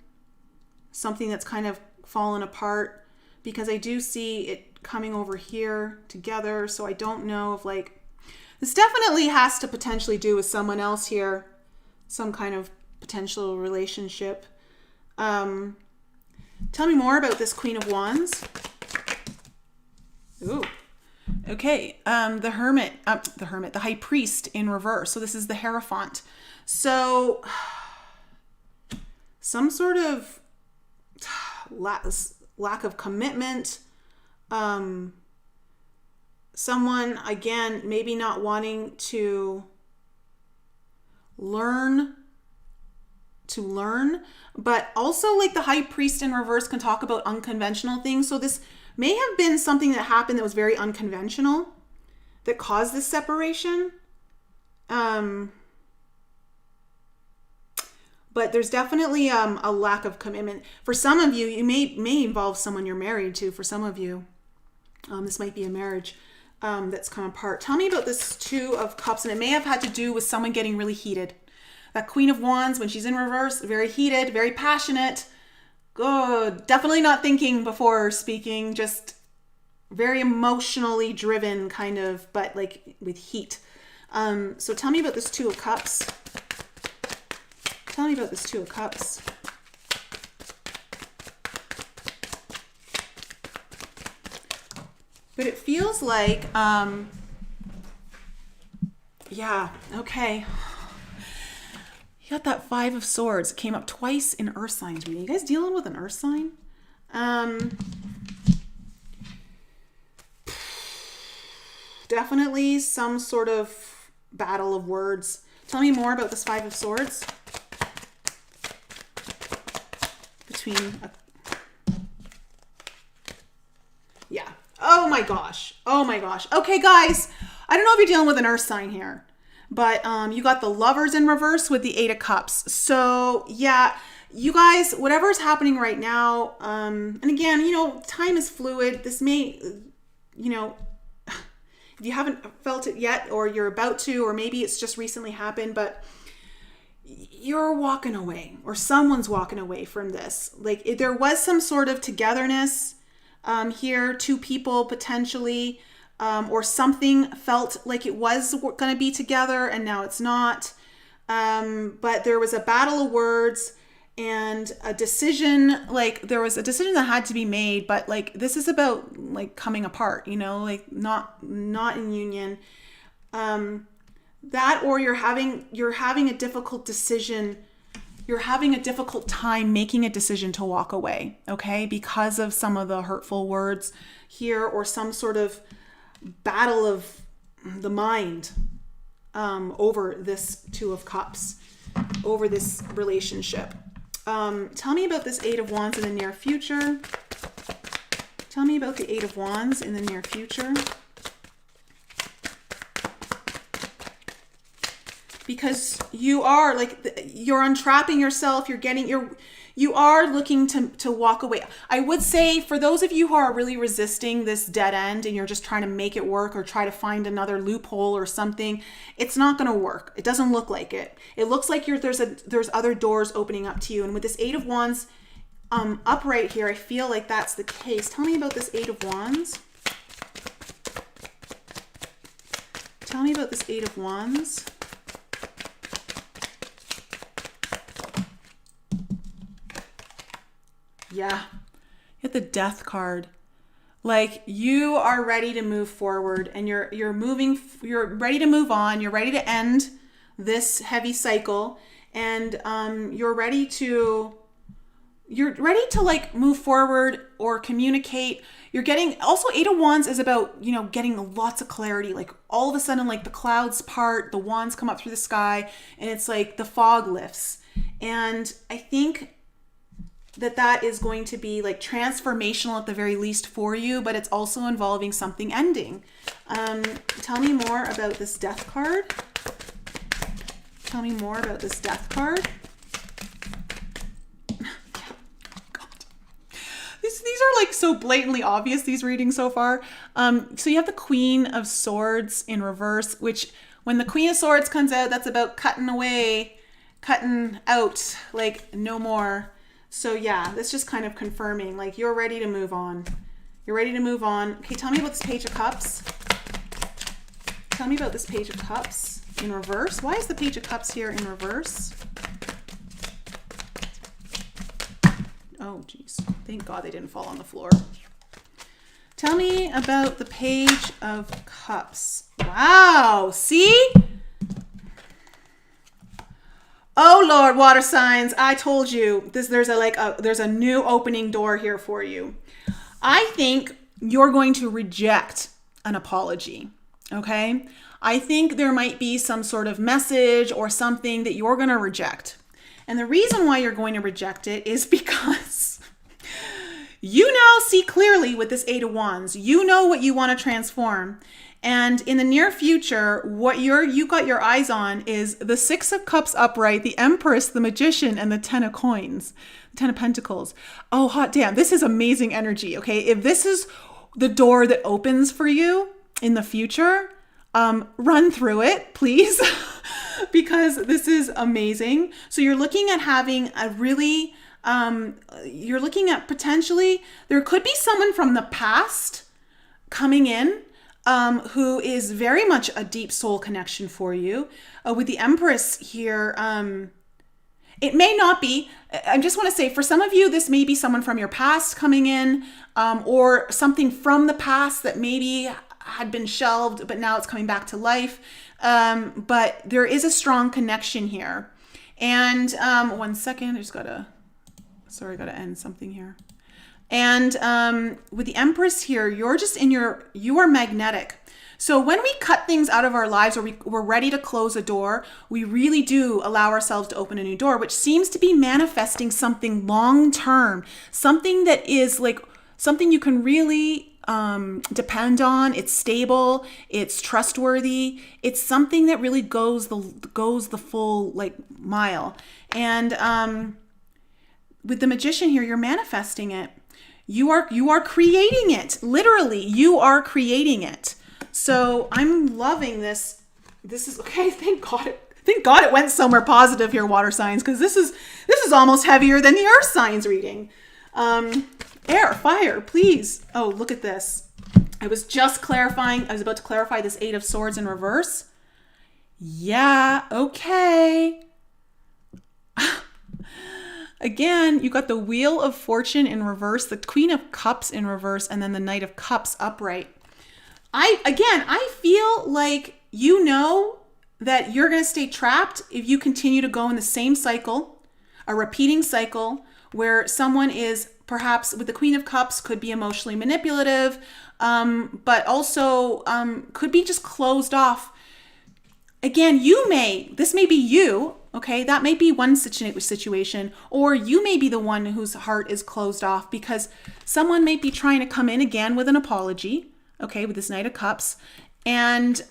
something that's kind of fallen apart, because I do see it coming over here together. So I don't know if, like, this definitely has to potentially do with someone else here, some kind of potential relationship. Tell me more about this Queen of Wands. Ooh. Okay. The High Priest in reverse. So this is the Hierophant. So some sort of lack of commitment. Someone, again, maybe not wanting to learn, but also, like, the High Priest in reverse can talk about unconventional things. So this may have been something that happened that was very unconventional. that caused this separation. But there's definitely a lack of commitment. For some of you, you may involve someone you're married to. For some of you, this might be a marriage that's come apart. Tell me about this Two of Cups, and it may have had to do with someone getting really heated. That Queen of Wands, when she's in reverse, very heated, very passionate. Good. Definitely not thinking before speaking, just very emotionally driven kind of, but like with heat. So tell me about this Two of Cups. Tell me about this Two of Cups. But it feels like, yeah, okay. You got that Five of Swords. It came up twice in Earth signs reading. You guys dealing with an Earth sign? Definitely some sort of battle of words. Tell me more about this Five of Swords. Yeah. Oh my gosh. Oh my gosh. Okay, guys. I don't know if you're dealing with an Earth sign here, but you got the Lovers in reverse with the Eight of Cups. So yeah, you guys, whatever's happening right now, and again, you know, time is fluid. This may, you know, if you haven't felt it yet, or you're about to, or maybe it's just recently happened, but you're walking away, or someone's walking away from this. Like there was some sort of togetherness here, two people potentially, or something felt like it was going to be together and now it's not. But there was a battle of words and a decision, like there was a decision that had to be made, but like this is about like coming apart, you know, like not in union. That, or you're having a difficult decision. You're having a difficult time making a decision to walk away, okay? Because of some of the hurtful words here, or some sort of battle of the mind over this Two of Cups, over this relationship. Tell me about this Eight of Wands in the near future. Tell me about the Eight of Wands in the near future. Because you are like, you're untrapping yourself. You are looking to walk away. I would say for those of you who are really resisting this dead end and you're just trying to make it work or try to find another loophole or something, it's not going to work. It doesn't look like it. It looks like there's other doors opening up to you. And with this Eight of Wands upright here, I feel like that's the case. Tell me about this Eight of Wands. Tell me about this Eight of Wands. Yeah, you get the Death card. Like you are ready to move forward, and you're ready to move on. You're ready to end this heavy cycle, and you're ready to like move forward or communicate. You're getting, also Eight of Wands is about, you know, getting lots of clarity. Like all of a sudden, like the clouds part, the wands come up through the sky, and it's like the fog lifts. And I think that is going to be like transformational at the very least for you, but it's also involving something ending. Tell me more about this Death card. Tell me more about this Death card. God. These are like so blatantly obvious, these readings so far. So you have the Queen of Swords in reverse, which when the Queen of Swords comes out, that's about cutting away, cutting out, like no more. So yeah, that's just kind of confirming, like you're ready to move on. You're ready to move on. Okay, tell me about this Page of Cups. Tell me about this Page of Cups in reverse. Why is the Page of Cups here in reverse? Oh, geez. Thank God they didn't fall on the floor. Tell me about the Page of Cups. Wow, see? Oh Lord, water signs, I told you there's a new opening door here for you. I think you're going to reject an apology. Okay? I think there might be some sort of message or something that you're going to reject. And the reason why you're going to reject it is because you now see clearly with this Eight of Wands. You know what you want to transform. And in the near future, what you got your eyes on is the Six of Cups upright, the Empress, the Magician, and the Ten of Coins, the Ten of Pentacles. Oh, hot damn. This is amazing energy. Okay. If this is the door that opens for you in the future, run through it, please, because this is amazing. So you're looking at having a really, you're looking at potentially, there could be someone from the past coming in, who is very much a deep soul connection for you. With the Empress here, it may not be, I just want to say for some of you, this may be someone from your past coming in, or something from the past that maybe had been shelved, but now it's coming back to life. But there is a strong connection here. And 1 second, I gotta end something here. And with the Empress here, you're just you are magnetic. So when we cut things out of our lives, or we're ready to close a door, we really do allow ourselves to open a new door, which seems to be manifesting something long-term, something that is like something you can really depend on. It's stable, it's trustworthy, it's something that really goes the full like mile. And with the Magician here, you're manifesting it. You are creating it. Literally, you are creating it. So I'm loving this. This is okay. Thank God it went somewhere positive here, water signs, because this is almost heavier than the earth signs reading. Air, fire, please. Oh, look at this. I was just clarifying. I was about to clarify this Eight of Swords in reverse. Yeah, okay. Again, you got the Wheel of Fortune in reverse, the Queen of Cups in reverse, and then the Knight of Cups upright. I feel like you know that you're going to stay trapped if you continue to go in the same cycle, a repeating cycle where someone is perhaps with the Queen of Cups could be emotionally manipulative, but also could be just closed off. Again, this may be you, okay? That may be one situation, or you may be the one whose heart is closed off because someone may be trying to come in again with an apology, okay, with this Knight of Cups, and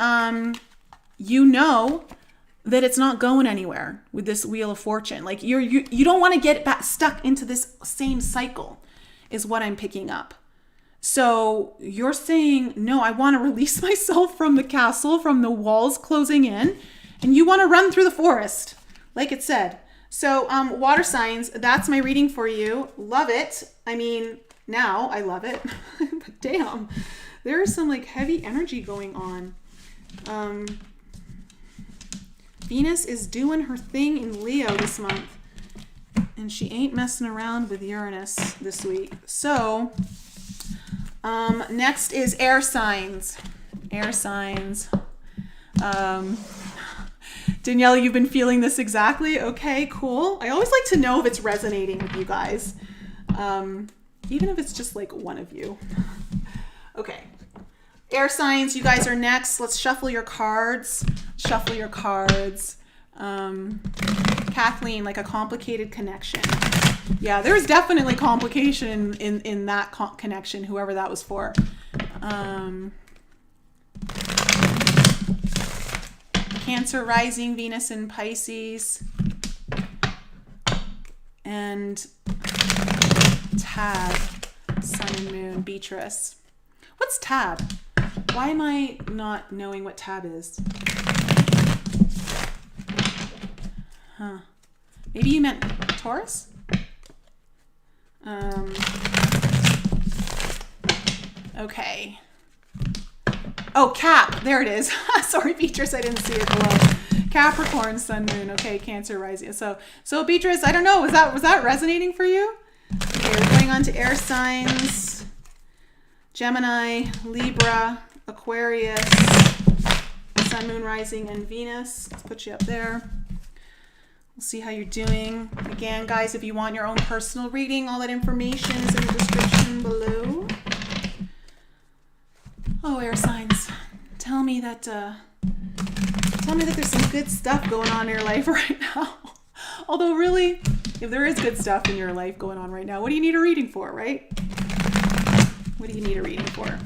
you know that it's not going anywhere with this Wheel of Fortune. Like you don't want to get back stuck into this same cycle is what I'm picking up. So you're saying, no, I want to release myself from the castle, from the walls closing in, and you want to run through the forest, like it said. So water signs, that's my reading for you. Love it. I mean, now I love it. But damn, there is some like heavy energy going on. Venus is doing her thing in Leo this month, and she ain't messing around with Uranus this week. So next is air signs. Air signs. Danielle, you've been feeling this exactly? Okay, cool. I always like to know if it's resonating with you guys, even if it's just like one of you. Okay. Air signs, you guys are next. Let's shuffle your cards. Kathleen, like a complicated connection. Yeah, there's definitely complication in that connection, whoever that was for. Cancer rising, Venus in Pisces. And Tab, Sun and Moon, Beatrice. What's Tab? Why am I not knowing what Tab is? Huh. Maybe you meant Taurus? Okay. Oh, Cap. There it is. Sorry, Beatrice. I didn't see it below. Capricorn, Sun, Moon. Okay, Cancer rising. So Beatrice, I don't know. Was that resonating for you? Okay, we're going on to air signs. Gemini, Libra, Aquarius, Sun, Moon, Rising, and Venus. Let's put you up there. We'll see how you're doing. Again, guys, if you want your own personal reading, all that information is in the description below. Oh, air signs. Tell me that there's some good stuff going on in your life right now. Although really, if there is good stuff in your life going on right now, what do you need a reading for, right? What do you need a reading for?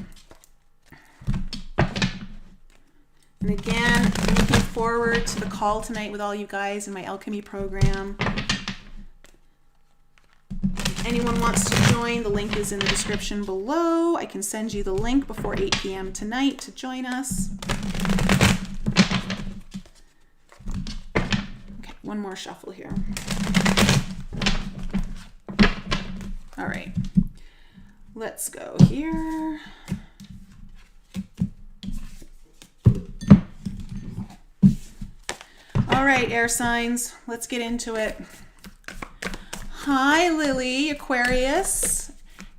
And again, I'm looking forward to the call tonight with all you guys in my alchemy program. If anyone wants to join, the link is in the description below. I can send you the link before 8 p.m. tonight to join us. Okay, one more shuffle here. All right, let's go here. All right, air signs, let's get into it. Hi, Lily, Aquarius.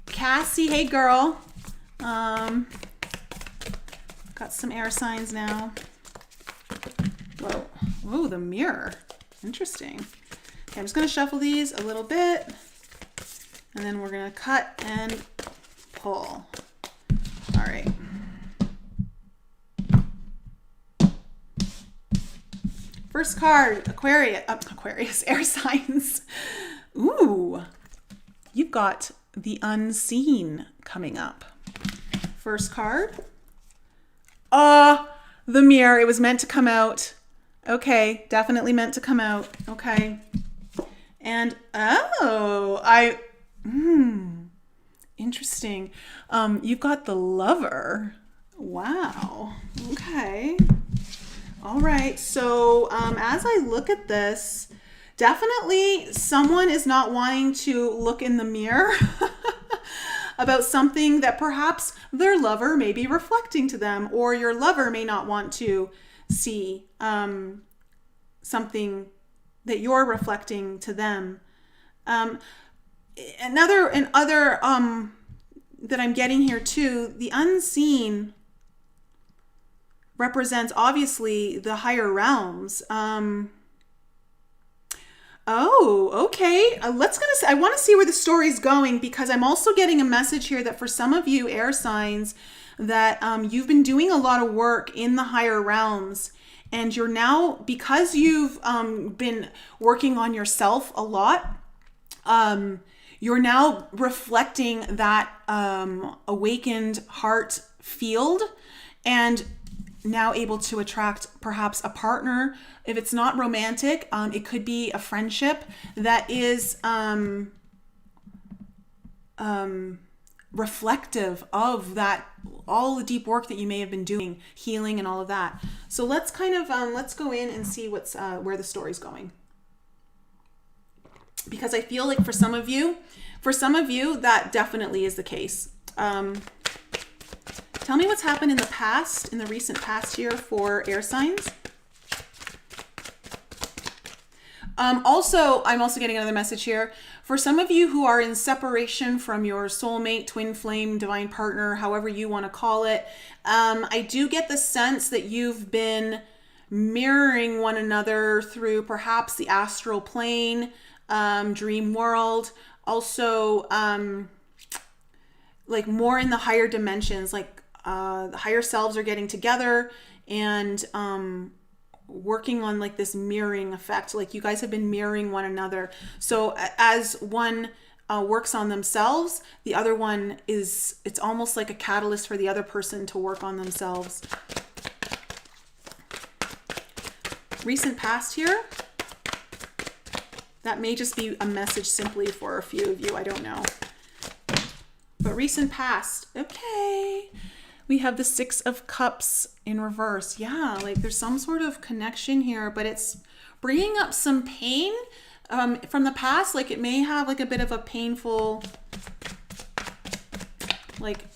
Cassie, hey girl. Got some air signs now. Whoa, whoa, the mirror. Interesting. Okay, I'm just gonna shuffle these a little bit, and then we're gonna cut and pull. All right. First card, Aquarius, air signs. Ooh, you've got the unseen coming up. First card. The mirror. It was meant to come out. Okay, definitely meant to come out. Okay. And interesting. You've got the Lover. Wow. Okay. All right, so as I look at this, definitely someone is not wanting to look in the mirror about something that perhaps their lover may be reflecting to them, or your lover may not want to see something that you're reflecting to them. Other that I'm getting here too, the unseen represents obviously the higher realms. Okay. I want to see where the story's going, because I'm also getting a message here that for some of you air signs that you've been doing a lot of work in the higher realms, and you're now, because you've been working on yourself a lot, you're now reflecting that awakened heart field, and now able to attract perhaps a partner. If it's not romantic, it could be a friendship that is reflective of that, all the deep work that you may have been doing, healing and all of that. So let's kind of let's go in and see what's where the story's going, because I feel like for some of you that definitely is the case. Tell me what's happened in the past, in the recent past year for air signs. I'm also getting another message here. For some of you who are in separation from your soulmate, twin flame, divine partner, however you want to call it, I do get the sense that you've been mirroring one another through perhaps the astral plane, dream world, also like more in the higher dimensions, like the higher selves are getting together and working on like this mirroring effect. Like you guys have been mirroring one another. So as one works on themselves, the other one it's almost like a catalyst for the other person to work on themselves. Recent past here. That may just be a message simply for a few of you. I don't know. But recent past. Okay. We have the Six of Cups in reverse. Yeah, like there's some sort of connection here, but it's bringing up some pain from the past. Like it may have like a bit of a painful, like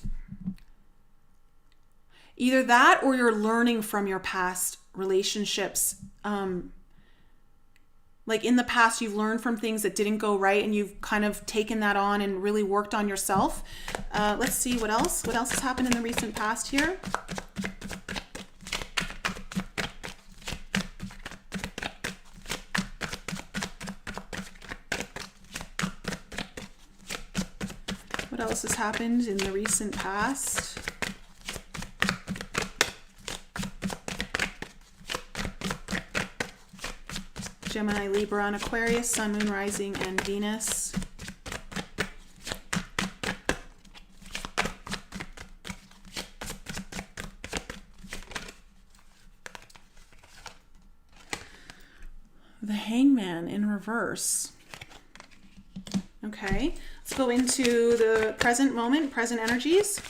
either that or you're learning from your past relationships. Like in the past, you've learned from things that didn't go right and you've kind of taken that on and really worked on yourself. Let's see what else has happened in the recent past here. What else has happened in the recent past? Gemini, Libra, and Aquarius, Sun, Moon, Rising, and Venus. Hangman in reverse. Okay, let's go into the present moment, present energies.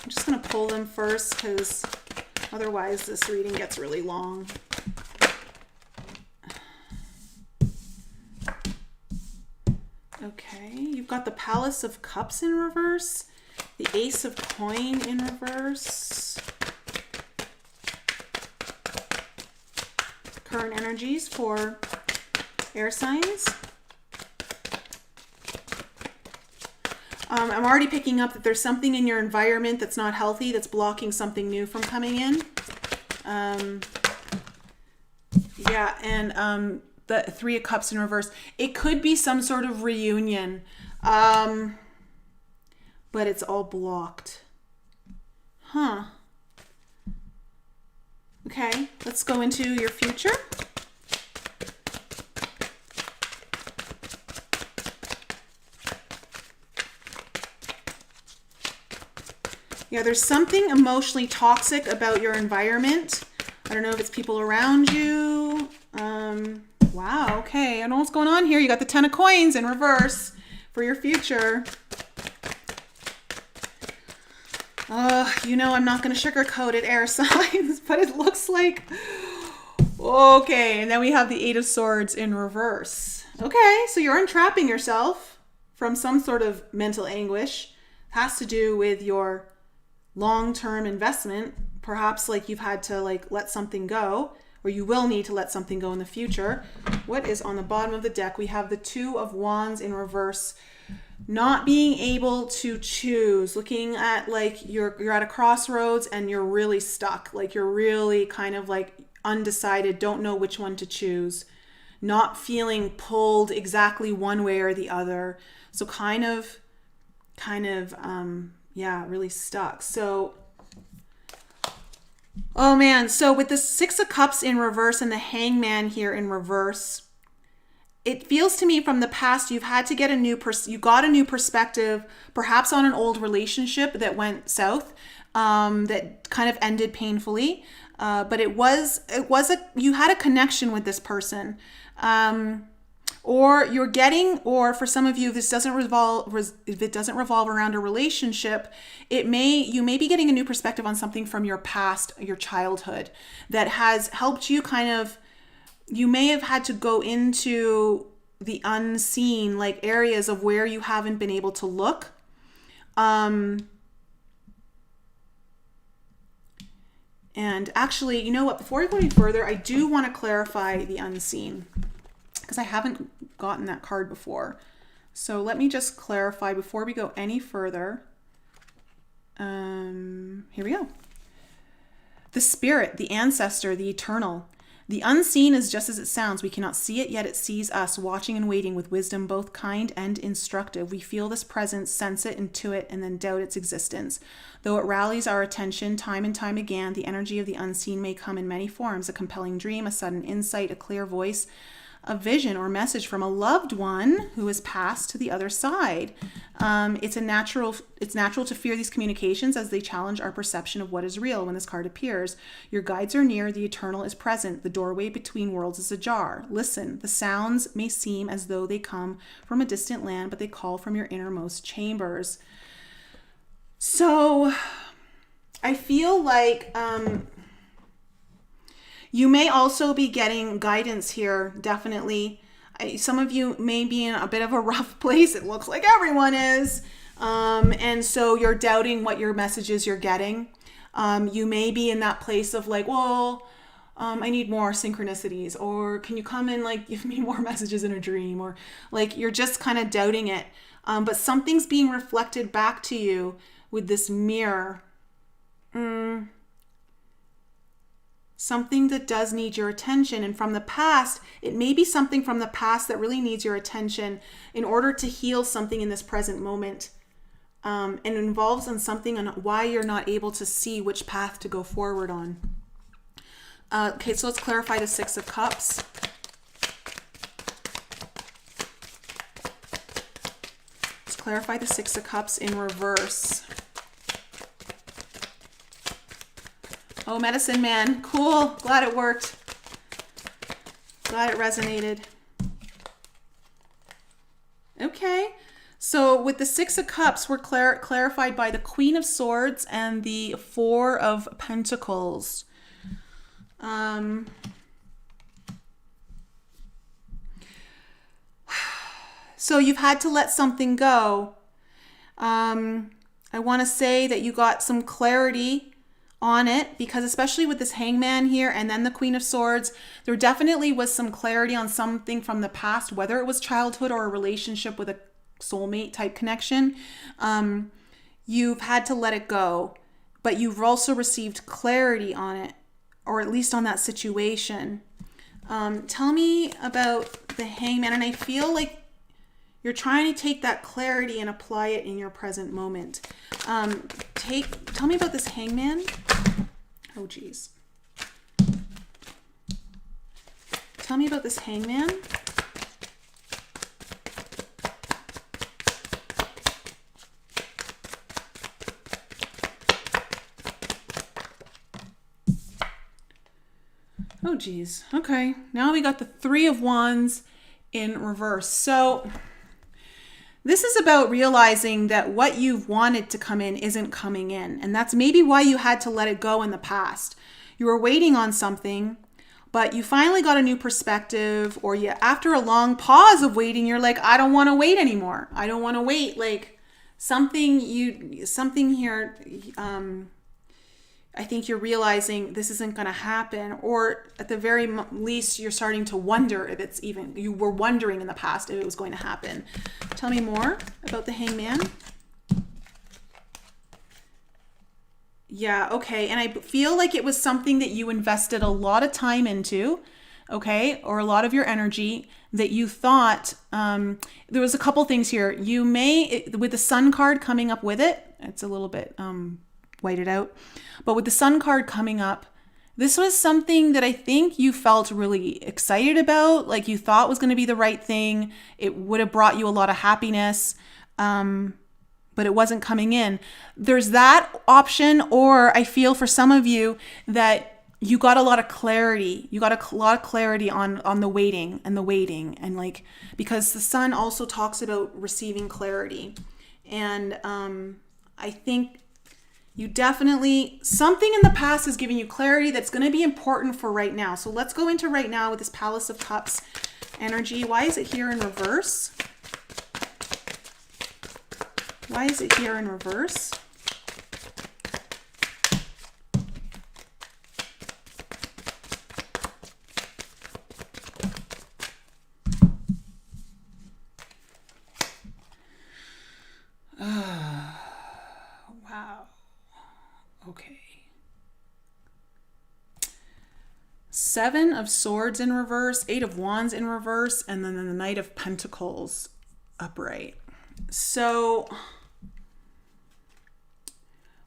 I'm just going to pull them first because otherwise this reading gets really long. Okay, you've got the Palace of Cups in reverse, the Ace of Coin in reverse. Current energies for air signs. I'm already picking up that there's something in your environment that's not healthy, that's blocking something new from coming in. Yeah, and the Three of Cups in reverse. It could be some sort of reunion, but it's all blocked. Huh. Okay, let's go into your future. Yeah, there's something emotionally toxic about your environment. I don't know if it's people around you. Wow, okay, I don't know what's going on here. You got the Ten of Coins in reverse for your future. You know, I'm not going to sugarcoat it, air signs, but it looks like... Okay, and then we have the Eight of Swords in reverse. Okay, so you're entrapping yourself from some sort of mental anguish. It has to do with your long-term investment. Perhaps like you've had to like let something go, or you will need to let something go in the future. What is on the bottom of the deck? We have the Two of Wands in reverse. Not being able to choose, looking at like you're at a crossroads and you're really stuck, like you're really kind of like undecided, don't know which one to choose, not feeling pulled exactly one way or the other. So kind of yeah, really stuck. So oh man, so with the Six of Cups in reverse and the Hangman here in reverse, it feels to me from the past you've had to get you got a new perspective, perhaps on an old relationship that went south, that kind of ended painfully. But you had a connection with this person, or you're getting, or for some of you, if it doesn't revolve around a relationship, you may be getting a new perspective on something from your past, your childhood, that has helped you kind of. You may have had to go into the unseen, like areas of where you haven't been able to look. And actually, you know what? Before I go any further, I do want to clarify the unseen because I haven't gotten that card before. So let me just clarify before we go any further. Here we go. The spirit, the ancestor, the eternal. The unseen is just as it sounds. We cannot see it, yet it sees us, watching and waiting with wisdom both kind and instructive. We feel this presence, sense it, intuit it, and then doubt its existence. Though it rallies our attention time and time again, the energy of the unseen may come in many forms: a compelling dream, a sudden insight, a clear voice, a vision or message from a loved one who has passed to the other side. It's natural to fear these communications as they challenge our perception of what is real. When this card appears, your guides are near, the eternal is present, the doorway between worlds is ajar. Listen, the sounds may seem as though they come from a distant land, but they call from your innermost chambers. So I feel like you may also be getting guidance here, definitely. Some of you may be in a bit of a rough place. It looks like everyone is. And so you're doubting what your messages you're getting. You may be in that place of like, well, I need more synchronicities, or can you come and like give me more messages in a dream, or like you're just kind of doubting it. But something's being reflected back to you with this mirror. Something that does need your attention. And from the past, it may be something from the past that really needs your attention in order to heal something in this present moment. And it involves on something on why you're not able to see which path to go forward on. Okay, so let's clarify the Six of Cups. Let's clarify the Six of Cups in reverse. Oh, medicine man. Cool. Glad it worked. Glad it resonated. Okay. So with the Six of Cups, we're clarified by the Queen of Swords and the Four of Pentacles. So you've had to let something go. I want to say that you got some clarity on it, because especially with this Hangman here and then the Queen of Swords, there definitely was some clarity on something from the past, whether it was childhood or a relationship with a soulmate type connection. You've had to let it go, but you've also received clarity on it, or at least on that situation. Tell me about the Hangman. And I feel like you're trying to take that clarity and apply it in your present moment. Tell me about this Hangman. Oh, geez. Tell me about this Hangman. Oh, geez. Okay. Now we got the Three of Wands in reverse. So this is about realizing that what you've wanted to come in isn't coming in. And that's maybe why you had to let it go in the past. You were waiting on something, but you finally got a new perspective, or after a long pause of waiting, you're like, I don't want to wait anymore. I don't want to wait. Like something here, I think you're realizing this isn't going to happen, or at the very least, you're starting to wonder if it's even, you were wondering in the past if it was going to happen. Tell me more about the Hangman. Yeah, okay. And I feel like it was something that you invested a lot of time into, okay, or a lot of your energy that you thought, there was a couple things here. You may, with the Sun card coming up with it, it's a little bit whited out, but with the Sun card coming up, this was something that I think you felt really excited about, like you thought was going to be the right thing. It would have brought you a lot of happiness, but it wasn't coming in. There's that option, or I feel for some of you that you got a lot of clarity. You got a lot of clarity on the waiting, and like, because the Sun also talks about receiving clarity. And I think you definitely, something in the past is giving you clarity that's going to be important for right now. So let's go into right now with this Palace of Cups energy. Why is it here in reverse? Why is it here in reverse? Wow. Okay. Seven of Swords in reverse, Eight of Wands in reverse, and then the Knight of Pentacles upright. So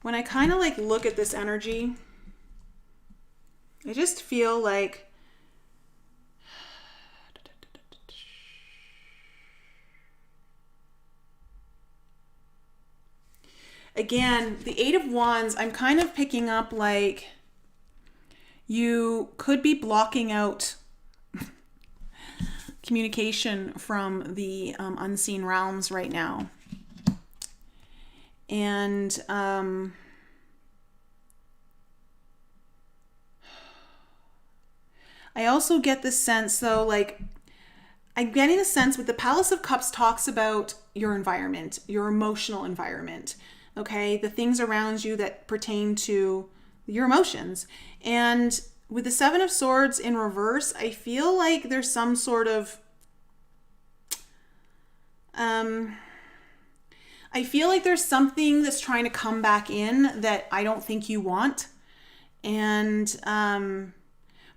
when I kind of like look at this energy, I just feel like again, the Eight of Wands, I'm kind of picking up like you could be blocking out communication from the unseen realms right now. And I also get this sense, though, like I'm getting the sense with the Palace of Cups talks about your environment, your emotional environment. Okay, the things around you that pertain to your emotions. And with the Seven of Swords in reverse, I feel like there's some sort of, I feel like there's something that's trying to come back in that I don't think you want. And,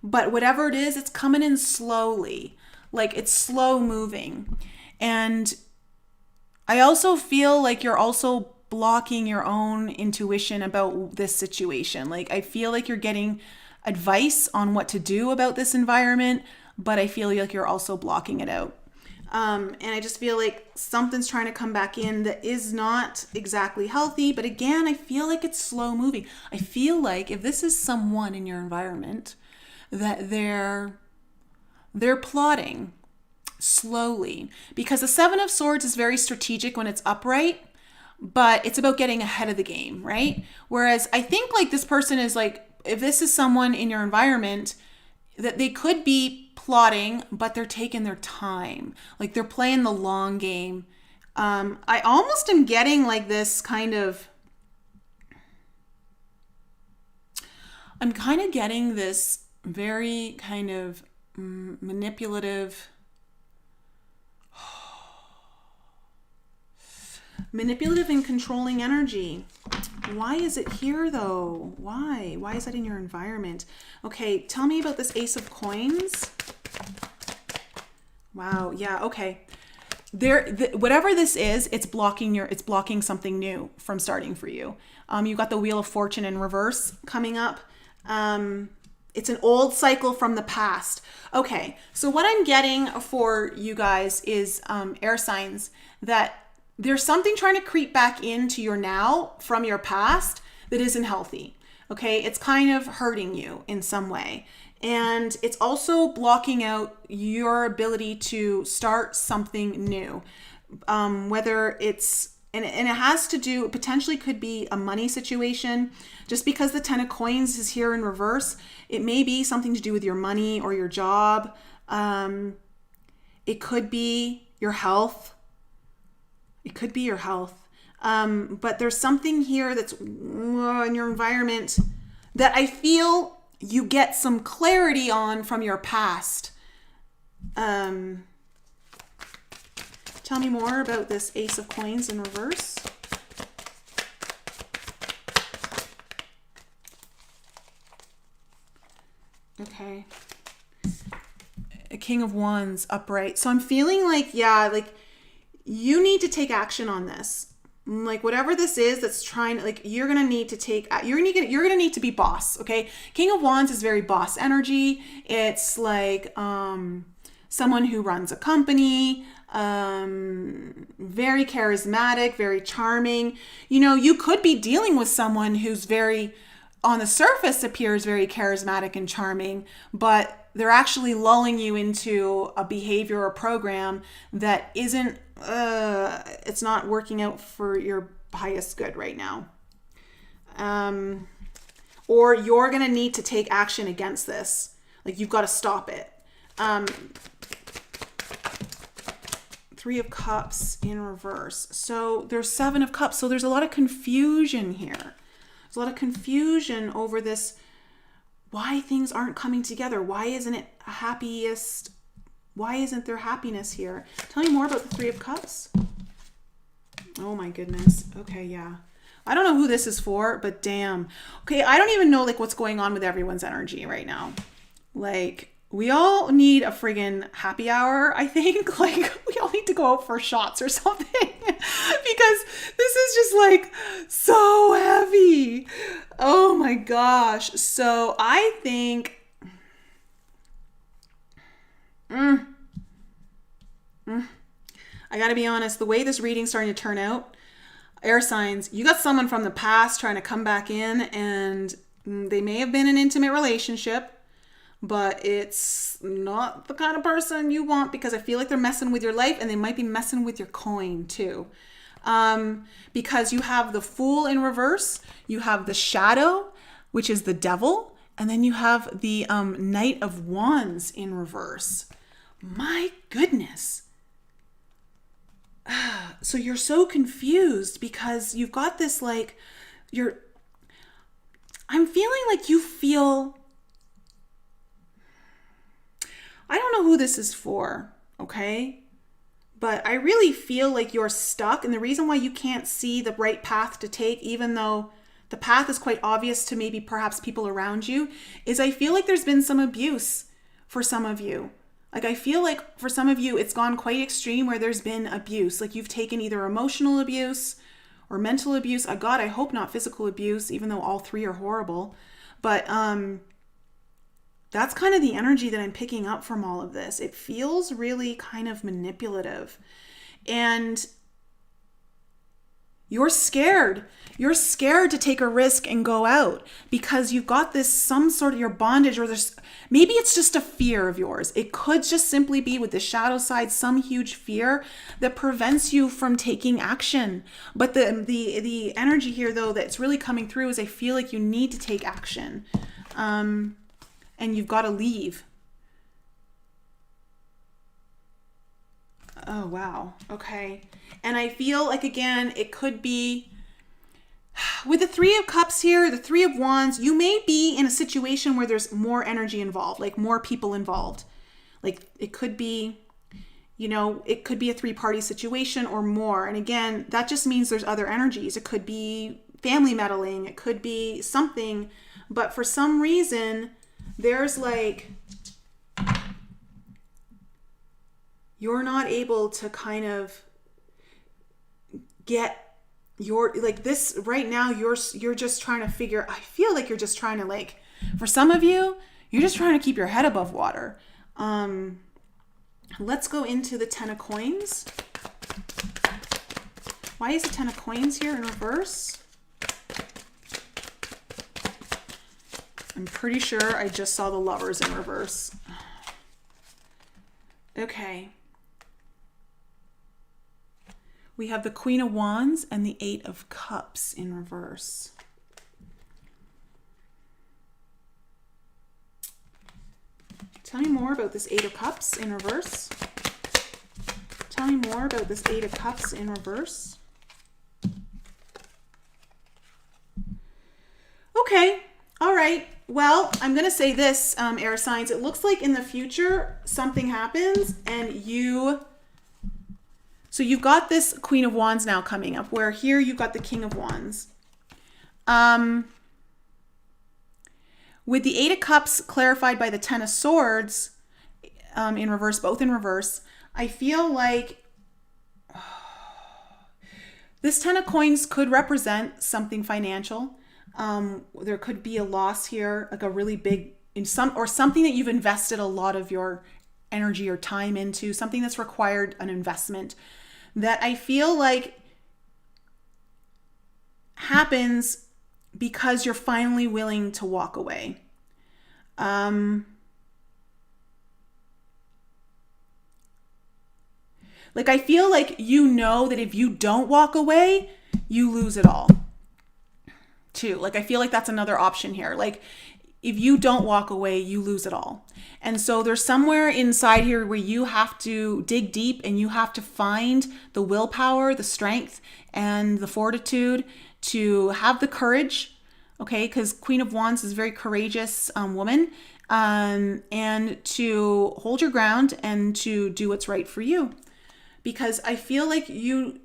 but whatever it is, it's coming in slowly, like it's slow moving. And I also feel like you're also blocking your own intuition about this situation. Like I feel like you're getting advice on what to do about this environment, but I feel like you're also blocking it out. And I just feel like something's trying to come back in that is not exactly healthy. But again, I feel like it's slow moving. I feel like if this is someone in your environment, that they're they're plotting slowly, because the Seven of Swords is very strategic when it's upright, but it's about getting ahead of the game, right? Whereas I think like this person is like, if this is someone in your environment, that they could be plotting, but they're taking their time. Like they're playing the long game. I almost am getting like this kind of, I'm kind of getting this very kind of manipulative and controlling energy. Why is it here though? Why? Why is that in your environment? Okay, tell me about this Ace of Coins. Wow, yeah, okay. Whatever this is, it's blocking something new from starting for you. You got the Wheel of Fortune in reverse coming up. It's an old cycle from the past. Okay, so what I'm getting for you guys is air signs, that there's something trying to creep back into your now from your past that isn't healthy. Okay, it's kind of hurting you in some way. And it's also blocking out your ability to start something new. Whether it's, and it has to do, potentially could be a money situation. Just because the Ten of Coins is here in reverse, it may be something to do with your money or your job. It could be your health. It could be your health. But there's something here that's in your environment that I feel you get some clarity on from your past. Tell me more about this Ace of Coins in reverse. Okay. A King of Wands upright. So I'm feeling like, yeah, like you need to take action on this. Like whatever this is that's trying, like you're going to need to take, you're going to need to be boss. Okay. King of Wands is very boss energy. It's like, someone who runs a company, very charismatic, very charming. You know, you could be dealing with someone who's very, on the surface appears very charismatic and charming, but they're actually lulling you into a behavior or program that isn't, it's not working out for your highest good right now. Or you're going to need to take action against this. Like you've got to stop it. Three of Cups in reverse. So there's Seven of Cups. So there's a lot of confusion here. There's a lot of confusion over this, why things aren't coming together. Why isn't it happiest? Why isn't there happiness here? Tell me more about the Three of Cups. Oh my goodness. Okay, yeah. I don't know who this is for, but damn. Okay, I don't even know like what's going on with everyone's energy right now. Like, we all need a friggin' happy hour, I think. Like, we all need to go out for shots or something. Because this is just like so heavy. Oh my gosh. So I think I gotta be honest, the way this reading's starting to turn out, air signs, you got someone from the past trying to come back in, and they may have been in an intimate relationship, but it's not the kind of person you want, because I feel like they're messing with your life, and they might be messing with your coin too. Because you have the Fool in reverse, you have the Shadow, which is the Devil, and then you have the Knight of Wands in reverse. My goodness. So you're so confused because you've got this like, I'm feeling like you feel, I don't know who this is for, okay? But I really feel like you're stuck, and the reason why you can't see the right path to take, even though the path is quite obvious to maybe perhaps people around you, is I feel like there's been some abuse for some of you. Like I feel like for some of you, it's gone quite extreme where there's been abuse. Like you've taken either emotional abuse or mental abuse. God, I hope not physical abuse, even though all three are horrible. But that's kind of the energy that I'm picking up from all of this. It feels really kind of manipulative. And You're scared. You're scared to take a risk and go out because you've got this some sort of your bondage, or there's maybe it's just a fear of yours. It could just simply be with the shadow side, some huge fear that prevents you from taking action. But the energy here though that's really coming through is I feel like you need to take action. And you've got to leave. Oh, wow. Okay. And I feel like, again, it could be with the Three of Cups here, the Three of Wands, you may be in a situation where there's more energy involved, like more people involved. Like it could be, it could be a three-party situation or more. And again, that just means there's other energies. It could be family meddling. It could be something. But for some reason, there's like, you're not able to kind of get your, like this right now, you're just trying to figure, I feel like you're just trying to like, for some of you, you're just trying to keep your head above water. Let's go into the Ten of Coins. Why is the Ten of Coins here in reverse? I'm pretty sure I just saw the Lovers in reverse. Okay. We have the Queen of Wands and the Eight of Cups in reverse. Tell me more about this Eight of Cups in reverse. Tell me more about this Eight of Cups in reverse. Okay. All right. Well, I'm going to say this, air signs. It looks like in the future, something happens and so you've got this Queen of Wands now coming up, where here you've got the King of Wands. With the Eight of Cups clarified by the Ten of Swords in reverse, both in reverse, I feel like this Ten of Coins could represent something financial. There could be a loss here, like a really big, something that you've invested a lot of your energy or time into, something that's required an investment that I feel like happens because you're finally willing to walk away. Like I feel like that if you don't walk away, you lose it all. Too. Like I feel like that's another option here. Like if you don't walk away, you lose it all. And so there's somewhere inside here where you have to dig deep and you have to find the willpower, the strength, and the fortitude to have the courage, okay? Because Queen of Wands is a very courageous woman, and to hold your ground and to do what's right for you. Because I feel like you've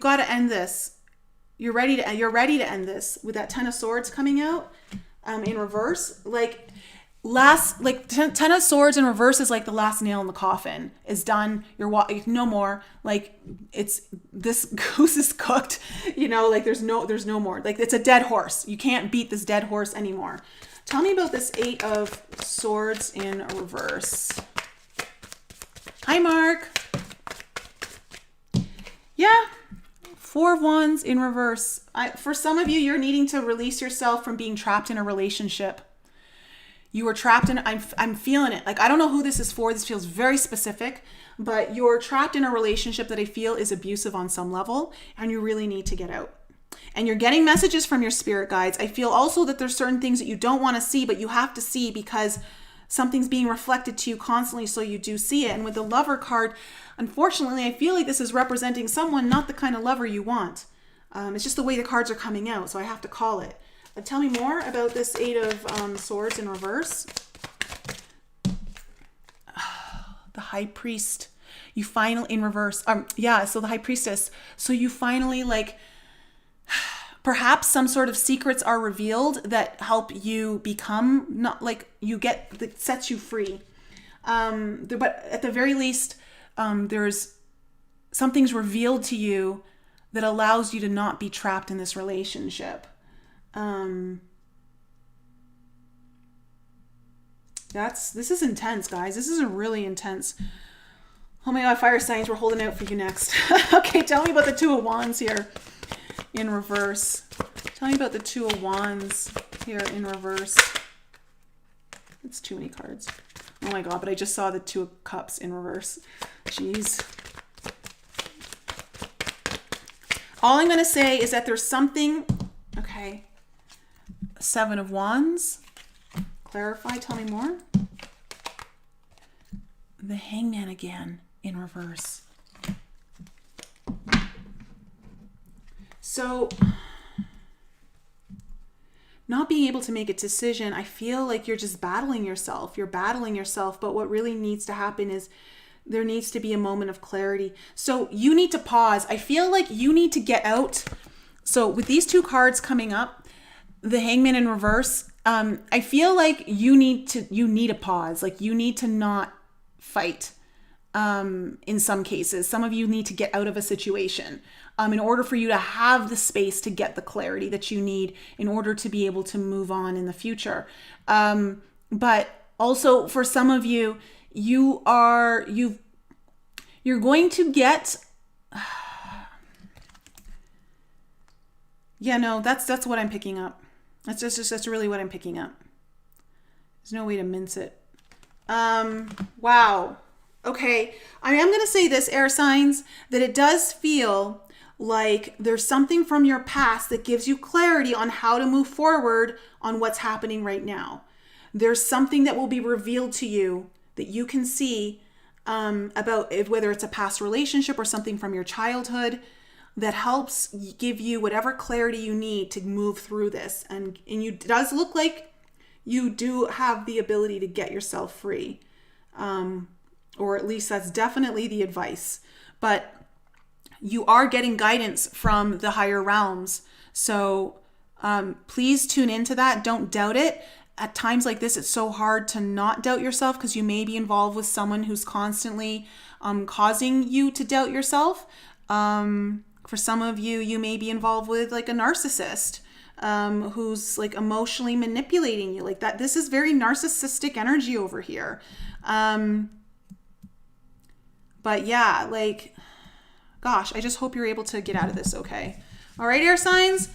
got to end this. You're ready to end this with that Ten of Swords coming out in reverse. Ten of Swords in reverse is like the last nail in the coffin. Is done. You're no more. Like this goose is cooked. Like there's no more. Like it's a dead horse. You can't beat this dead horse anymore. Tell me about this Eight of Swords in reverse. Hi, Mark. Yeah. Four of Wands in reverse. For some of you, you're needing to release yourself from being trapped in a relationship. You were trapped in, I'm feeling it. Like, I don't know who this is for. This feels very specific, but you're trapped in a relationship that I feel is abusive on some level, and you really need to get out. And you're getting messages from your spirit guides. I feel also that there's certain things that you don't want to see, but you have to see because something's being reflected to you constantly, so you do see it. And with the Lover card, unfortunately, I feel like this is representing someone, not the kind of lover you want. It's just the way the cards are coming out, so I have to call it. Tell me more about this Eight of Swords in reverse. The High Priest. You finally, in reverse. So the High Priestess. So you finally, perhaps some sort of secrets are revealed that help you become, not like you get, that sets you free. But at the very least, there's something's revealed to you that allows you to not be trapped in this relationship. This is intense, guys. This is a really intense. Oh my God, fire signs, we're holding out for you next. Okay, tell me about the Two of Wands here in reverse. Tell me about the Two of Wands here in reverse. It's too many cards. Oh my God, but I just saw the Two of Cups in reverse. Jeez. All I'm going to say is that there's something, okay, Seven of Wands. Clarify, tell me more. The Hangman again in reverse. So, not being able to make a decision, I feel like you're just battling yourself. You're battling yourself, but what really needs to happen is there needs to be a moment of clarity. So you need to pause. I feel like you need to get out. So with these two cards coming up, the Hangman in reverse, I feel like you need a pause. Like you need to not fight. In some cases, some of you need to get out of a situation in order for you to have the space to get the clarity that you need in order to be able to move on in the future. But also for some of you, you're going to get, yeah, no, that's what I'm picking up. That's really what I'm picking up. There's no way to mince it. Wow. Okay. I am going to say this, air signs, that it does feel like there's something from your past that gives you clarity on how to move forward on what's happening right now. There's something that will be revealed to you that you can see about whether it's a past relationship or something from your childhood that helps give you whatever clarity you need to move through this. And it does look like you do have the ability to get yourself free. Or at least that's definitely the advice. But you are getting guidance from the higher realms. So please tune into that. Don't doubt it. At times like this, it's so hard to not doubt yourself because you may be involved with someone who's constantly causing you to doubt yourself. For some of you, you may be involved with like a narcissist who's like emotionally manipulating you like that. This is very narcissistic energy over here. But yeah, like, gosh, I just hope you're able to get out of this okay. All right, air signs.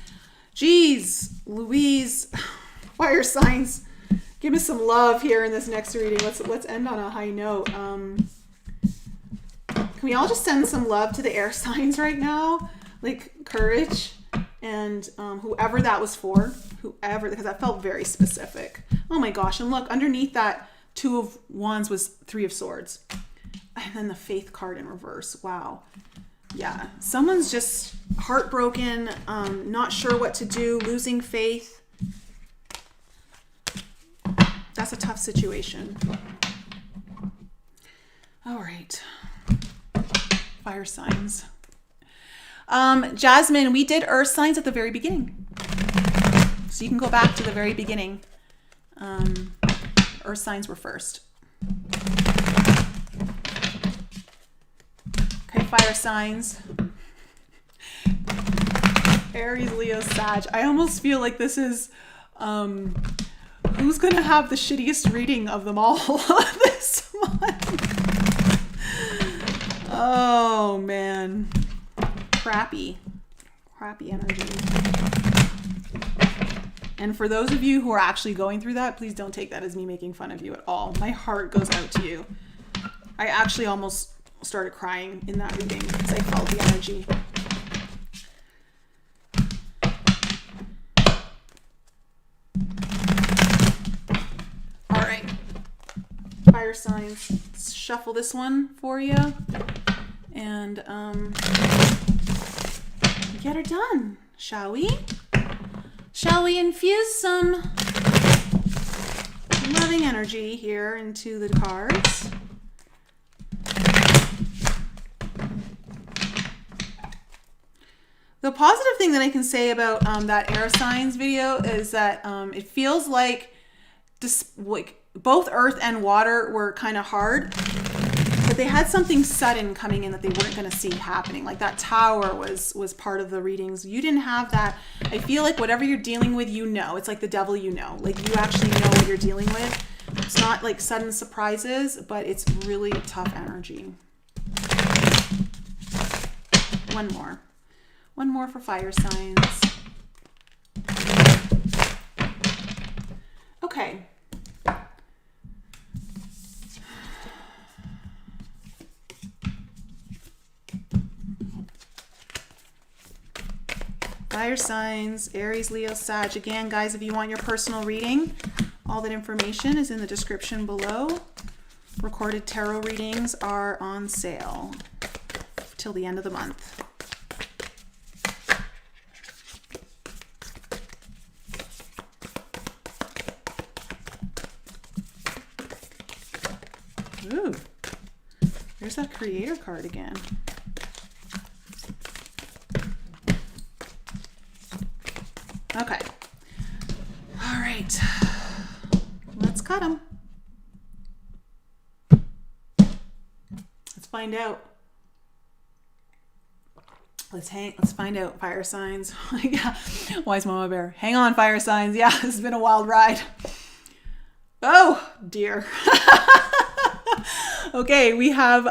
Jeez, Louise, fire signs. Give me some love here in this next reading. Let's end on a high note. Can we all just send some love to the air signs right now? Like courage and whoever that was for, because that felt very specific. Oh my gosh, and look, underneath that Two of Wands was Three of Swords. And then the Faith card in reverse. Wow. Yeah. Someone's just heartbroken, not sure what to do, losing faith. That's a tough situation. All right. Fire signs. Jasmine, we did earth signs at the very beginning. So you can go back to the very beginning. Earth signs were first. Okay, fire signs. Aries, Leo, Sag. I almost feel like this is who's gonna have the shittiest reading of them all this month. Oh man. Crappy energy. And for those of you who are actually going through that, please don't take that as me making fun of you at all. My heart goes out to you. I actually almost started crying in that reading because I felt the energy. All right, fire signs. Let's shuffle this one for you and get her done, shall we? Shall we infuse some loving energy here into the cards? The positive thing that I can say about that air signs video is that it feels like both earth and water were kind of hard, but they had something sudden coming in that they weren't going to see happening. Like that tower was part of the readings. You didn't have that. I feel like whatever you're dealing with, you know. It's like the devil, you know. Like you actually know what you're dealing with. It's not like sudden surprises, but it's really tough energy. one more. One more for fire signs. Okay. Fire signs, Aries, Leo, Sag. Again, guys, if you want your personal reading, all that information is in the description below. Recorded tarot readings are on sale till the end of the month. Ooh, there's that creator card again. Okay. All right. Let's cut them. Let's find out. Let's find out, fire signs. Yeah. Wise Mama Bear. Hang on, fire signs. Yeah, this has been a wild ride. Oh, dear. Okay, we have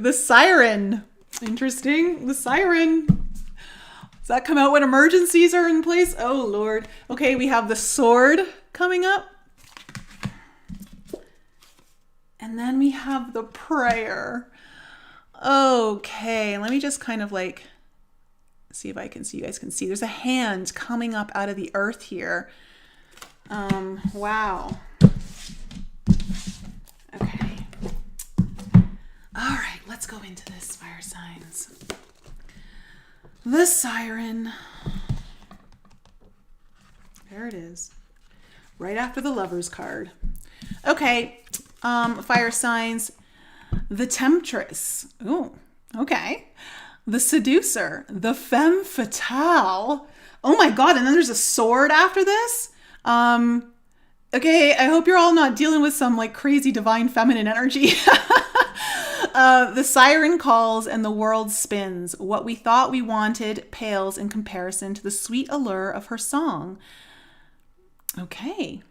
the siren. Interesting. The siren. Does that come out when emergencies are in place? Oh, Lord. Okay, we have the sword coming up. And then we have the prayer. Okay, let me just kind of like see if I can see. You guys can see. There's a hand coming up out of the earth here. Wow. Okay. All right, let's go into this, fire signs. The siren. There it is. Right after the Lover's card. Okay, fire signs. The temptress. Oh, okay. The seducer. The femme fatale. Oh my God, and then there's a sword after this? Okay, I hope you're all not dealing with some like crazy divine feminine energy. The siren calls and the world spins. What we thought we wanted pales in comparison to the sweet allure of her song. Okay.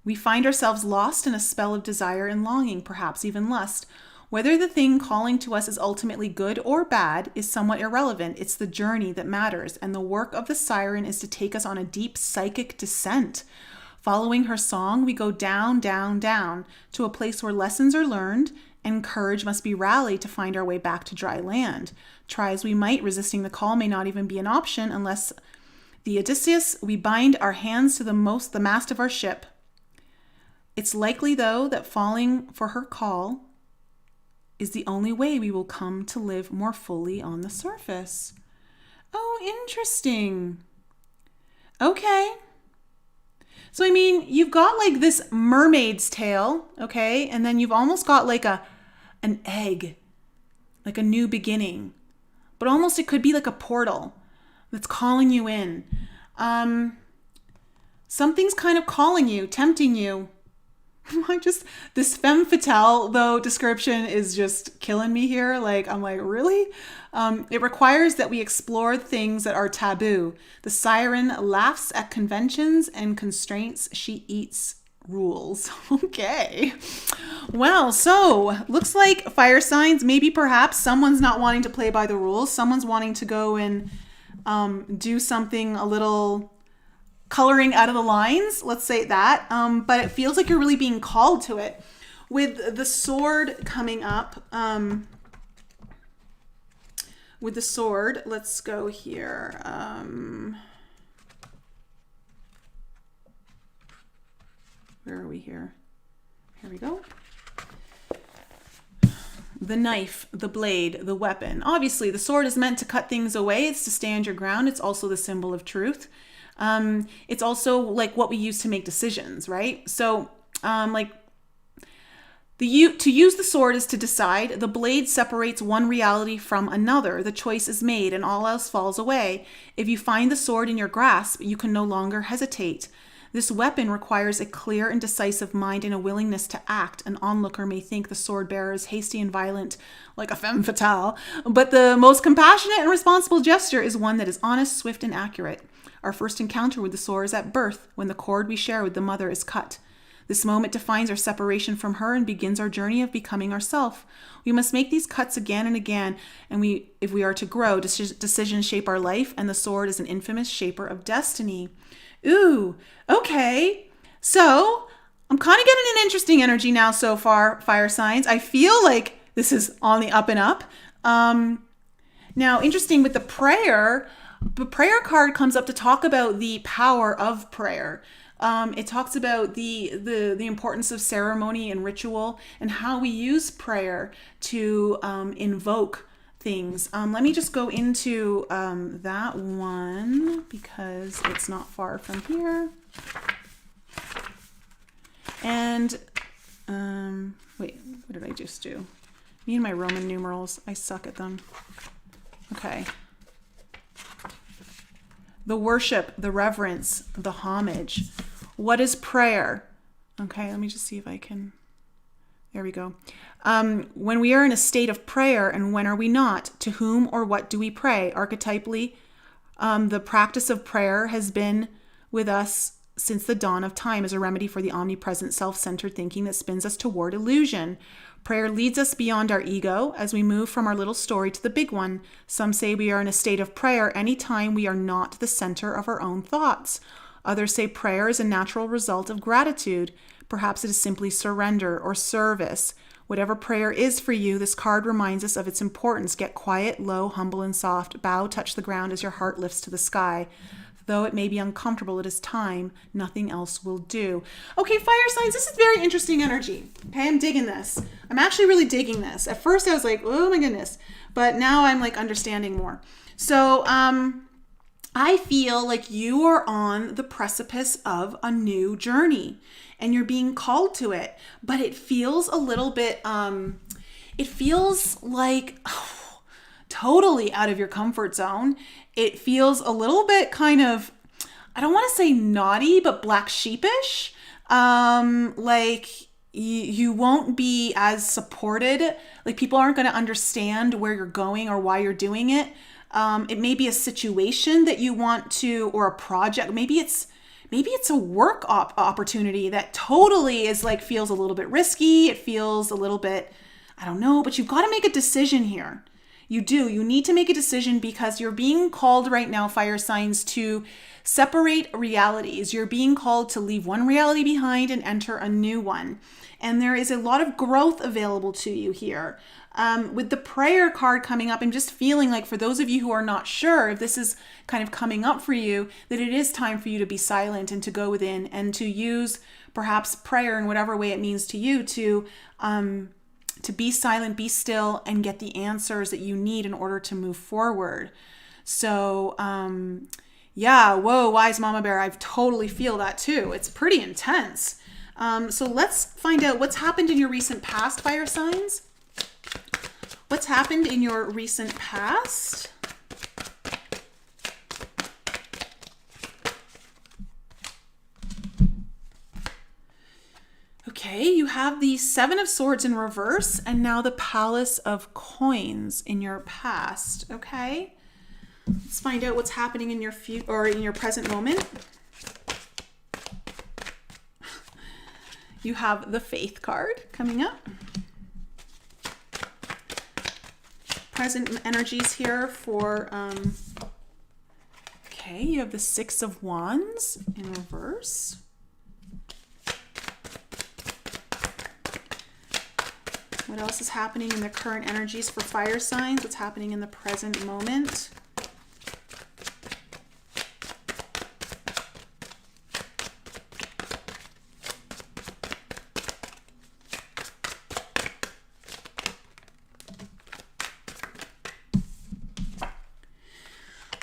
We find ourselves lost in a spell of desire and longing, perhaps even lust. Whether the thing calling to us is ultimately good or bad is somewhat irrelevant. It's the journey that matters, and the work of the siren is to take us on a deep psychic descent. Following her song, we go down, down, down to a place where lessons are learned and courage must be rallied to find our way back to dry land. Try as we might, resisting the call may not even be an option unless the Odysseus, we bind our hands to the mast of our ship. It's likely, though, that falling for her call is the only way we will come to live more fully on the surface. Oh, interesting. Okay. So, I mean, you've got like this mermaid's tail, okay? And then you've almost got like an egg, like a new beginning. But almost it could be like a portal that's calling you in. Something's kind of calling you, tempting you. This femme fatale, though, description is just killing me here. Like, I'm like, really? It requires that we explore things that are taboo. The siren laughs at conventions and constraints. She eats rules. Okay. Well, so looks like fire signs, maybe perhaps someone's not wanting to play by the rules. Someone's wanting to go and do something a little coloring out of the lines, let's say that, but it feels like you're really being called to it. With the sword coming up, with the sword, let's go here. Where are we here? Here we go. The knife, the blade, the weapon. Obviously, the sword is meant to cut things away. It's to stand your ground. It's also the symbol of truth. It's also like what we use to make decisions, right? So, to use the sword is to decide. The blade separates one reality from another. The choice is made and all else falls away. If you find the sword in your grasp, you can no longer hesitate. This weapon requires a clear and decisive mind and a willingness to act. An onlooker may think the sword bearer is hasty and violent, like a femme fatale, but the most compassionate and responsible gesture is one that is honest, swift, and accurate. Our first encounter with the sword is at birth, when the cord we share with the mother is cut. This moment defines our separation from her and begins our journey of becoming ourself. We must make these cuts again and again, and if we are to grow, decisions shape our life, and the sword is an infamous shaper of destiny. Ooh, okay. So I'm kind of getting an interesting energy now so far, fire signs. I feel like this is on the up and up. Now, interesting with the prayer card comes up to talk about the power of prayer. It talks about the importance of ceremony and ritual and how we use prayer to invoke things. Let me just go into that one because it's not far from here. And wait, what did I just do? Me and my Roman numerals, I suck at them. Okay. The worship, the reverence, the homage. What is prayer? Okay, let me just see if I can. There we go. When we are in a state of prayer, and when are we not? To whom or what do we pray? Archetypally, the practice of prayer has been with us since the dawn of time as a remedy for the omnipresent self-centered thinking that spins us toward illusion. Prayer leads us beyond our ego as we move from our little story to the big one. Some say we are in a state of prayer anytime we are not the center of our own thoughts. Others say prayer is a natural result of gratitude. Perhaps it is simply surrender or service. Whatever prayer is for you, this card reminds us of its importance. Get quiet, low, humble, and soft. Bow, touch the ground as your heart lifts to the sky. Though it may be uncomfortable, it is time. Nothing else will do. Okay, fire signs, this is very interesting energy. Okay, I'm digging this. I'm actually really digging this. At first I was like, oh my goodness. But now I'm like understanding more. So I feel like you are on the precipice of a new journey and you're being called to it. But it feels a little bit, it feels like totally out of your comfort zone. It feels a little bit kind of, I don't want to say naughty, but black sheepish. Like you won't be as supported. Like people aren't going to understand where you're going or why you're doing it. It may be a situation that you want to, or a project. Maybe it's a work opportunity that totally is like, feels a little bit risky. It feels a little bit, I don't know, but you've got to make a decision here. You do. You need to make a decision because you're being called right now, fire signs, to separate realities. You're being called to leave one reality behind and enter a new one. And there is a lot of growth available to you here. With the prayer card coming up, I'm just feeling like for those of you who are not sure if this is kind of coming up for you, that it is time for you to be silent and to go within and to use perhaps prayer in whatever way it means to you to be silent, be still, and get the answers that you need in order to move forward. So, yeah, whoa, wise mama bear, I totally feel that too. It's pretty intense. So let's find out what's happened in your recent past, fire signs. What's happened in your recent past? Okay, you have the Seven of Swords in reverse and now the Palace of Coins in your past. Okay, let's find out what's happening in your in your present moment. You have the Faith card coming up. Present energies here for, okay, you have the Six of Wands in reverse. What else is happening in the current energies for fire signs? What's happening in the present moment?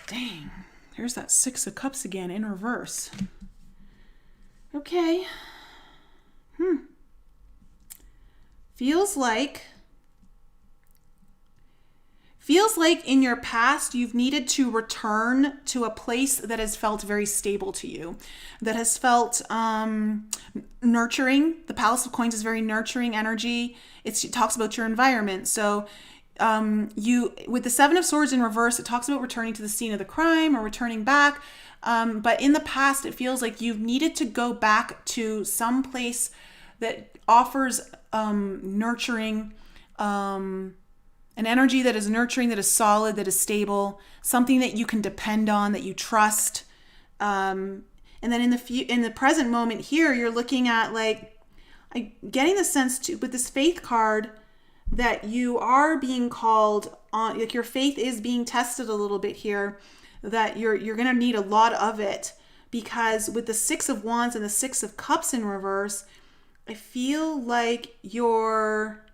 Dang, there's that Six of Cups again in reverse. Okay. Feels like in your past you've needed to return to a place that has felt very stable to you, that has felt nurturing. The Palace of Coins is very nurturing energy. It talks about your environment. So with the Seven of Swords in reverse, it talks about returning to the scene of the crime or returning back. But in the past, it feels like you've needed to go back to some place that offers nurturing, an energy that is nurturing, that is solid, that is stable, something that you can depend on, that you trust. And then in the present moment here, you're looking at getting the sense with this Faith card that you are being called on, like your faith is being tested a little bit here, that you're going to need a lot of it, because with the Six of Wands and the Six of Cups in reverse, I feel like you're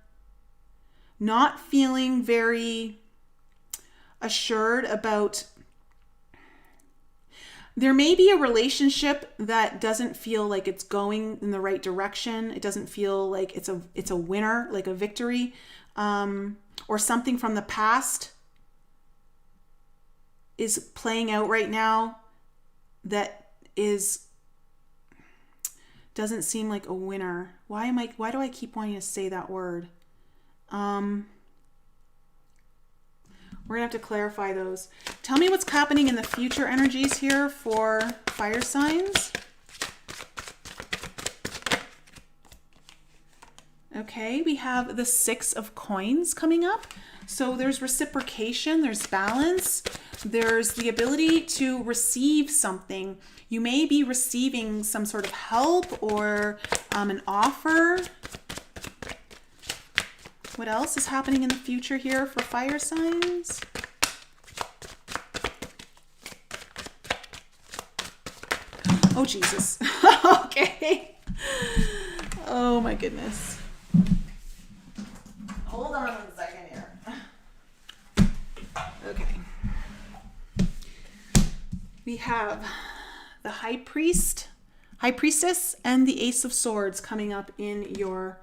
not feeling very assured about. There may be a relationship that doesn't feel like it's going in the right direction. It doesn't feel like it's a winner, like a victory, or something from the past is playing out right now that doesn't seem like a winner. Why do I keep wanting to say that word? We're going to have to clarify those. Tell me what's happening in the future energies here for fire signs. Okay, we have the Six of Coins coming up. So there's reciprocation, there's balance, there's the ability to receive something. You may be receiving some sort of help or an offer. What else is happening in the future here for fire signs? Oh, Jesus. Okay. Oh, my goodness. Hold on a second here. Okay. We have the High Priestess, and the Ace of Swords coming up in your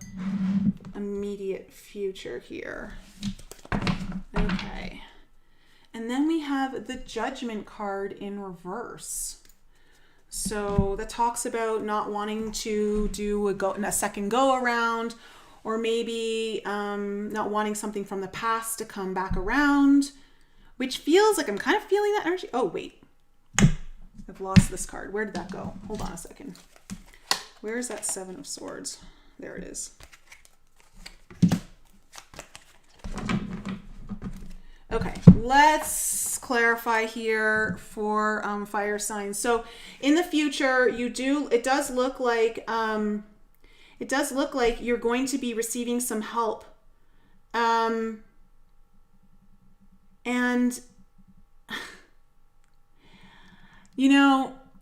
immediate future here. Okay. And then we have the Judgment card in reverse. So that talks about not wanting to do a second go around, or maybe not wanting something from the past to come back around, which feels like I'm kind of feeling that energy. Oh, wait. I've lost this card. Where did that go? Hold on a second. Where is that Seven of Swords? There it is. Okay, let's clarify here for fire signs. So in the future, it does look like you're going to be receiving some help. And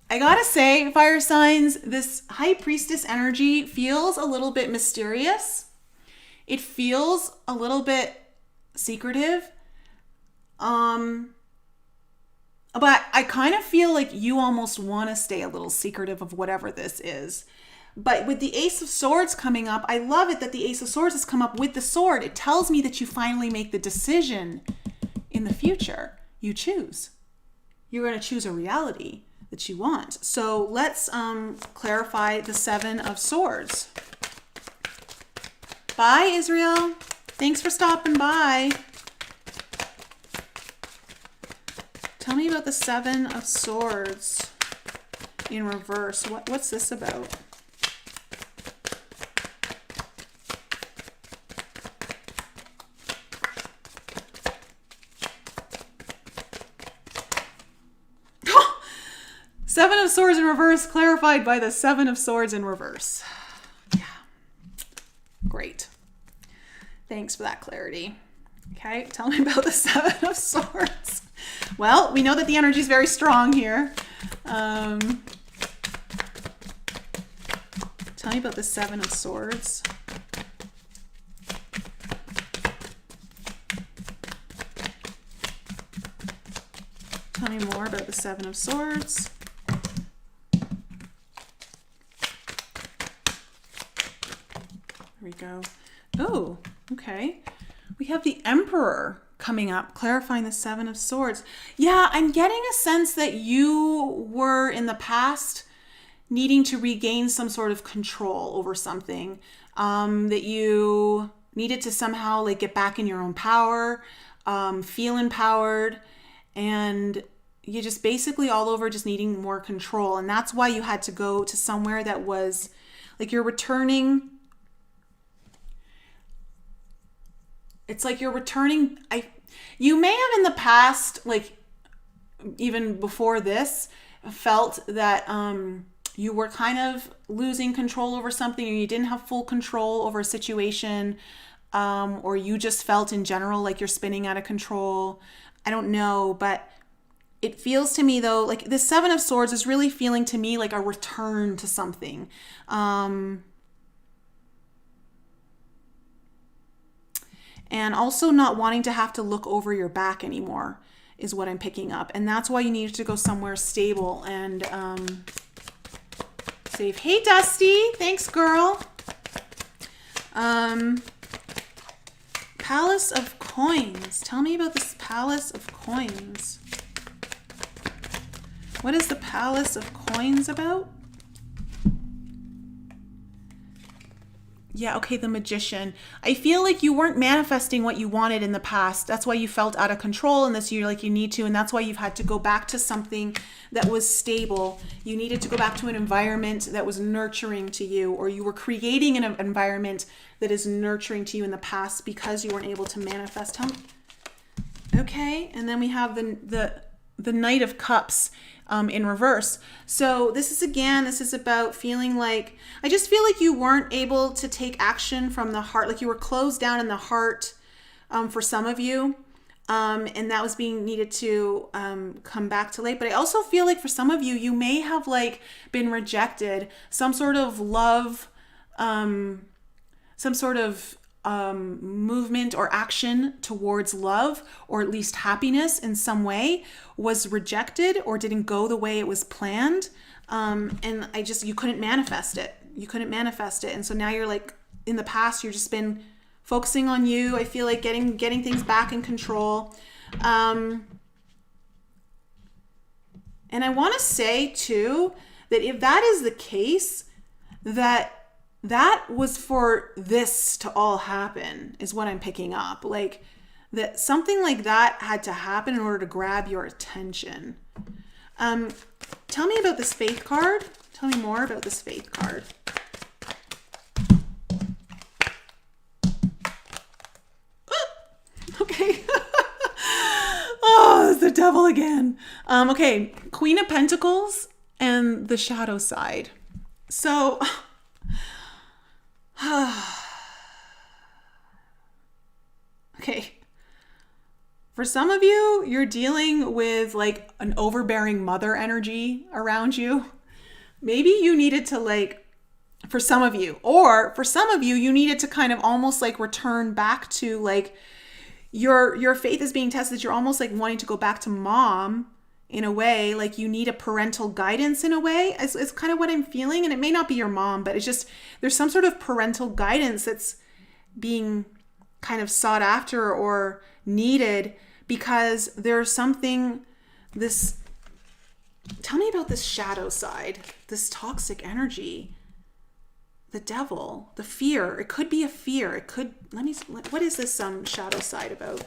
I gotta say, fire signs, this High Priestess energy feels a little bit mysterious. It feels a little bit secretive. But I kind of feel like you almost want to stay a little secretive of whatever this is. But with the Ace of Swords coming up, I love it that the Ace of Swords has come up with the sword. It tells me that you finally make the decision in the future. You choose. You're going to choose a reality that you want. So let's clarify the Seven of Swords. Bye, Israel. Thanks for stopping by. Tell me about the Seven of Swords in reverse. What's this about? Seven of Swords in reverse, clarified by the Seven of Swords in reverse. Yeah. Great. Thanks for that clarity. Okay, tell me about the Seven of Swords. Well, we know that the energy is very strong here. Tell me about the Seven of Swords. Tell me more about the Seven of Swords. There we go. Oh, okay. We have the Emperor coming up, clarifying the Seven of Swords. Yeah, I'm getting a sense that you were in the past needing to regain some sort of control over something. That you needed to somehow like get back in your own power, feel empowered, and you just basically all over just needing more control. And that's why you had to go to somewhere that was like you're returning. It's like you're returning. You may have in the past, like even before this, felt that you were kind of losing control over something, or you didn't have full control over a situation, or you just felt in general like you're spinning out of control. I don't know, but it feels to me though, like the Seven of Swords is really feeling to me like a return to something. And also not wanting to have to look over your back anymore is what I'm picking up. And that's why you needed to go somewhere stable and safe. Hey, Dusty. Thanks, girl. Palace of Coins. Tell me about this Palace of Coins. What is the Palace of Coins about? Yeah, okay, the Magician. I feel like you weren't manifesting what you wanted in the past. That's why you felt out of control, and this year like you need to, and that's why you've had to go back to something that was stable. You needed to go back to an environment that was nurturing to you, or you were creating an environment that is nurturing to you in the past because you weren't able to manifest. Okay, and then we have the Knight of Cups in reverse. So this is about feeling like, I just feel like you weren't able to take action from the heart, like you were closed down in the heart for some of you, and that was being needed to come back to light. But I also feel like for some of you, you may have like been rejected, some sort of love, some sort of movement or action towards love, or at least happiness in some way, was rejected or didn't go the way it was planned. And you couldn't manifest it. And so now you're like, in the past, you've just been focusing on you. I feel like getting things back in control. And I want to say too, that if that is the case, that was for this to all happen, is what I'm picking up. Like that something like that had to happen in order to grab your attention. Tell me about this Faith card. Tell me more about this Faith card. Okay. Oh, it's the devil again. Okay. Queen of Pentacles and the shadow side. So okay. For some of you, you're dealing with like an overbearing mother energy around you. Maybe you needed to like, for some of you, or for some of you, you needed to kind of almost like return back to like your faith is being tested. You're almost like wanting to go back to mom in a way, like you need a parental guidance in a way. It's kind of what I'm feeling. And it may not be your mom, but it's just, there's some sort of parental guidance that's being kind of sought after or needed, because there's something, tell me about this shadow side, this toxic energy, the devil, the fear. It could be a fear. What is this shadow side about?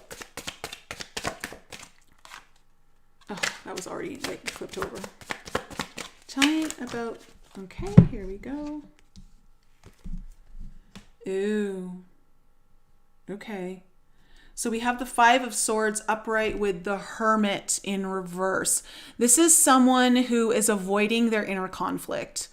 Oh, that was already like flipped over. Tell me about, okay, here we go. Ooh. Okay. So we have the Five of Swords upright with the Hermit in reverse. This is someone who is avoiding their inner conflict.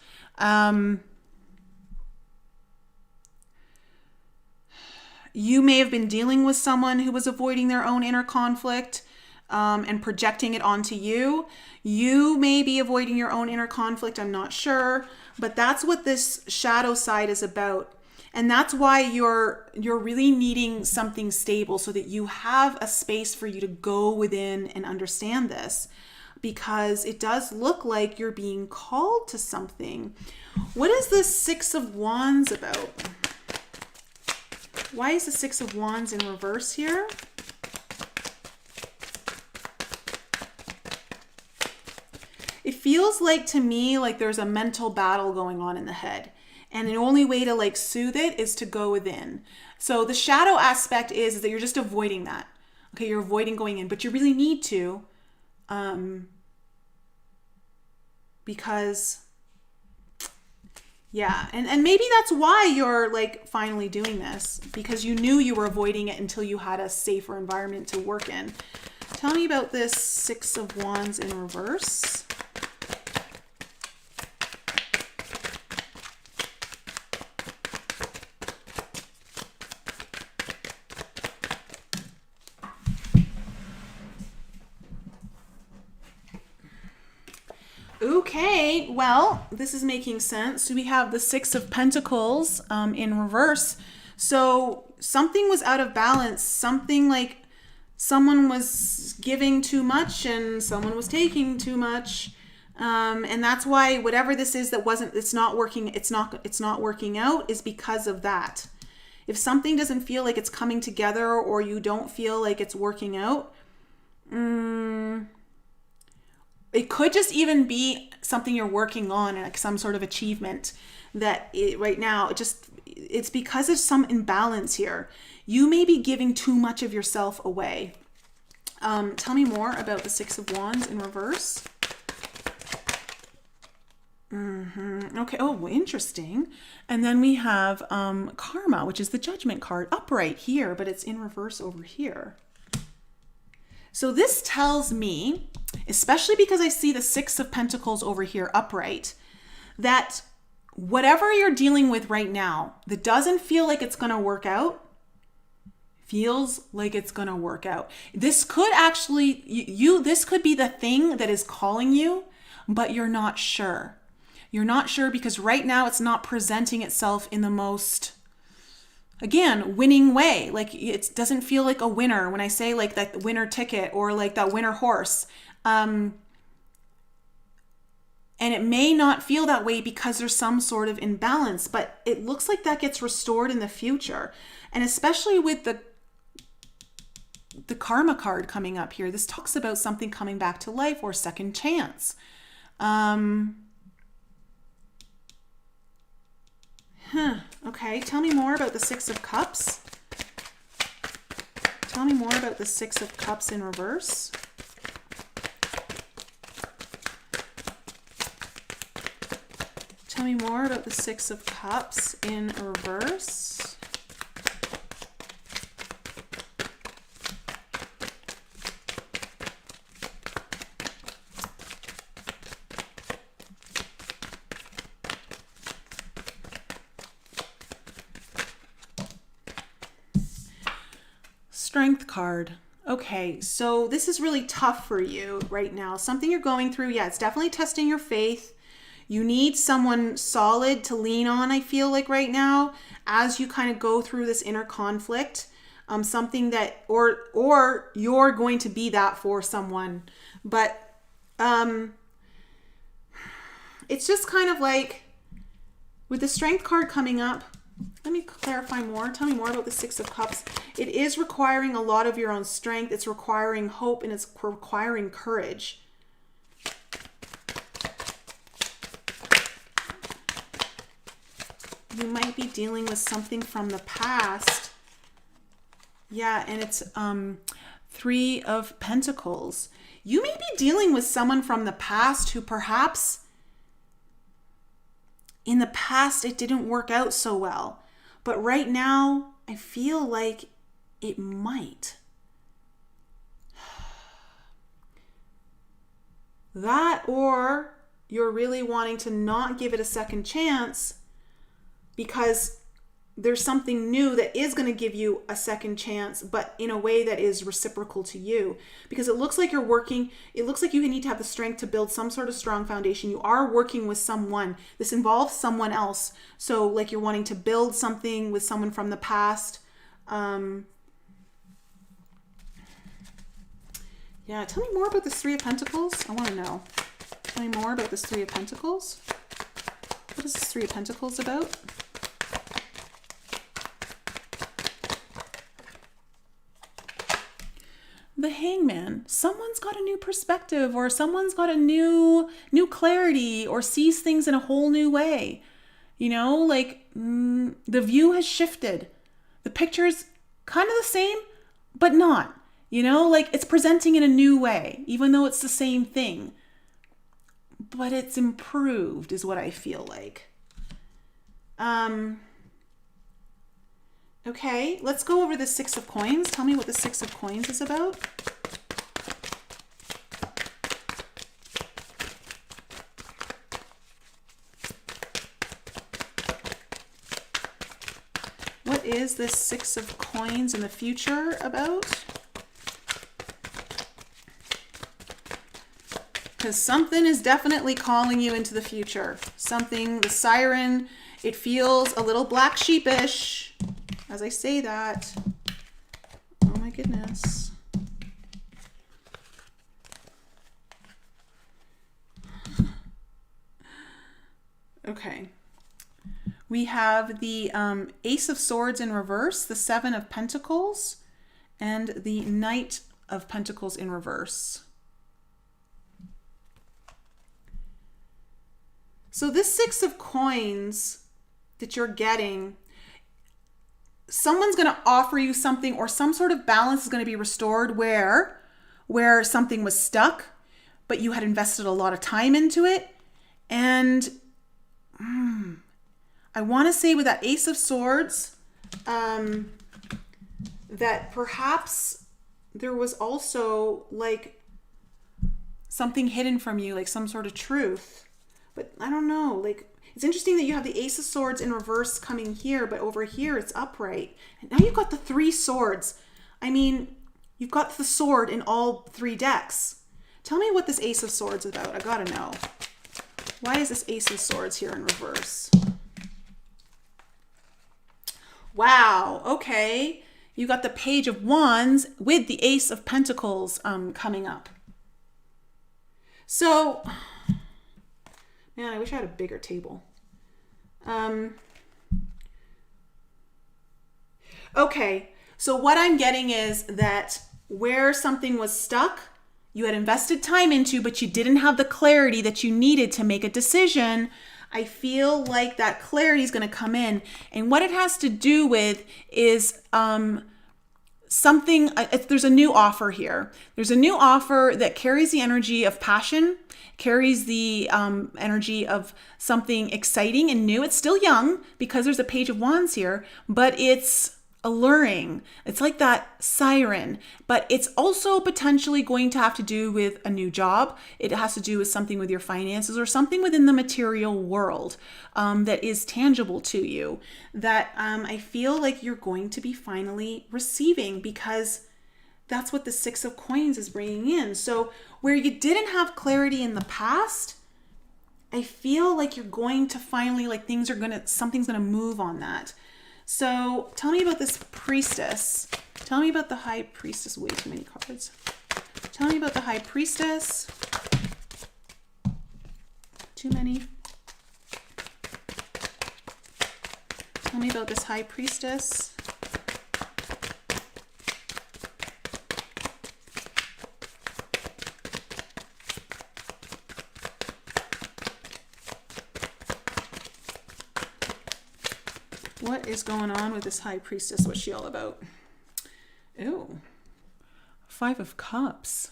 You may have been dealing with someone who was avoiding their own inner conflict and projecting it onto you. You may be avoiding your own inner conflict. I'm not sure, but that's what this shadow side is about. And that's why you're really needing something stable, so that you have a space for you to go within and understand this, because it does look like you're being called to something. What is the Six of Wands about? Why is the Six of Wands in reverse here? It feels like to me like there's a mental battle going on in the head. And the only way to like soothe it is to go within. So the shadow aspect is that you're just avoiding that. Okay, you're avoiding going in, but you really need to, because yeah, and maybe that's why you're like finally doing this, because you knew you were avoiding it until you had a safer environment to work in. Tell me about this Six of Wands in reverse. Okay, well, this is making sense. So we have the Six of Pentacles in reverse. So something was out of balance. Something like someone was giving too much and someone was taking too much. And that's why whatever this is that it's not working out is because of that. If something doesn't feel like it's coming together or you don't feel like it's working out, it could just even be something you're working on, like some sort of achievement right now, it's because of some imbalance here. You may be giving too much of yourself away. Tell me more about the Six of Wands in reverse. Okay. Oh, interesting. And then we have Karma, which is the Judgment card, upright here, but it's in reverse over here. So this tells me, especially because I see the Six of Pentacles over here upright, that whatever you're dealing with right now that doesn't feel like it's going to work out, feels like it's going to work out. This could actually, this could be the thing that is calling you, but you're not sure. You're not sure because right now it's not presenting itself in the most, again, winning way. Like it doesn't feel like a winner when I say like that winner ticket or like that winner horse. And it may not feel that way because there's some sort of imbalance, but it looks like that gets restored in the future. And especially with the Karma card coming up here, this talks about something coming back to life or second chance. Okay, tell me more about the Six of Cups. Tell me more about the Six of Cups in reverse. Tell me more about the Six of Cups in reverse. Strength card. Okay, so this is really tough for you right now. Something you're going through. Yeah, it's definitely testing your faith. You need someone solid to lean on, I feel like right now, as you kind of go through this inner conflict. Something that, or you're going to be that for someone. But it's just kind of like, with the Strength card coming up, let me clarify more. Tell me more about the Six of Cups. It is requiring a lot of your own strength. It's requiring hope and it's requiring courage. You might be dealing with something from the past. Yeah, and it's Three of Pentacles. You may be dealing with someone from the past who perhaps in the past it didn't work out so well. But right now, I feel like it might. That, or you're really wanting to not give it a second chance because there's something new that is going to give you a second chance, but in a way that is reciprocal to you. Because it looks like you're working, it looks like you need to have the strength to build some sort of strong foundation. You are working with someone. This involves someone else. So like you're wanting to build something with someone from the past. Yeah, tell me more about this Three of Pentacles. I want to know. Tell me more about this Three of Pentacles. What is this Three of Pentacles about? The Hangman. Someone's got a new perspective, or someone's got a new clarity, or sees things in a whole new way. The view has shifted. The picture's kind of the same, but not. It's presenting in a new way, even though it's the same thing. But it's improved, is what I feel like. Okay, let's go over the Six of Coins. Tell me what the Six of Coins is about. What is this Six of Coins in the future about? Because something is definitely calling you into the future. The siren, it feels a little black sheepish as I say that. Oh my goodness. Okay. We have the Ace of Swords in reverse, the Seven of Pentacles, and the Knight of Pentacles in reverse. So this Six of Coins that you're getting, someone's going to offer you something, or some sort of balance is going to be restored where something was stuck, but you had invested a lot of time into it. And I want to say with that Ace of Swords, that perhaps there was also like something hidden from you, like some sort of truth. But I don't know, like it's interesting that you have the Ace of Swords in reverse coming here, but over here it's upright. And now you've got the Three Swords. I mean, you've got the sword in all three decks. Tell me what this Ace of Swords is about. I gotta know. Why is this Ace of Swords here in reverse? Wow, okay. You got the Page of Wands with the Ace of Pentacles coming up. So, man, I wish I had a bigger table. Okay, so what I'm getting is that where something was stuck, you had invested time into, but you didn't have the clarity that you needed to make a decision. I feel like that clarity is going to come in. And what it has to do with is there's a new offer here. There's a new offer that carries the energy of passion, carries the energy of something exciting and new. It's still young because there's a Page of Wands here, but it's alluring. It's like that siren, but it's also potentially going to have to do with a new job. It has to do with something with your finances or something within the material world that is tangible to you that I feel like you're going to be finally receiving, because that's what the Six of Coins is bringing in. So where you didn't have clarity in the past, I feel like you're going to finally, like something's going to move on that. So tell me about this Priestess. Tell me about the High Priestess. Way too many cards. Tell me about the High Priestess. Too many. Tell me about this High Priestess. What is going on with this High Priestess? What's she all about? Ew. Five of Cups.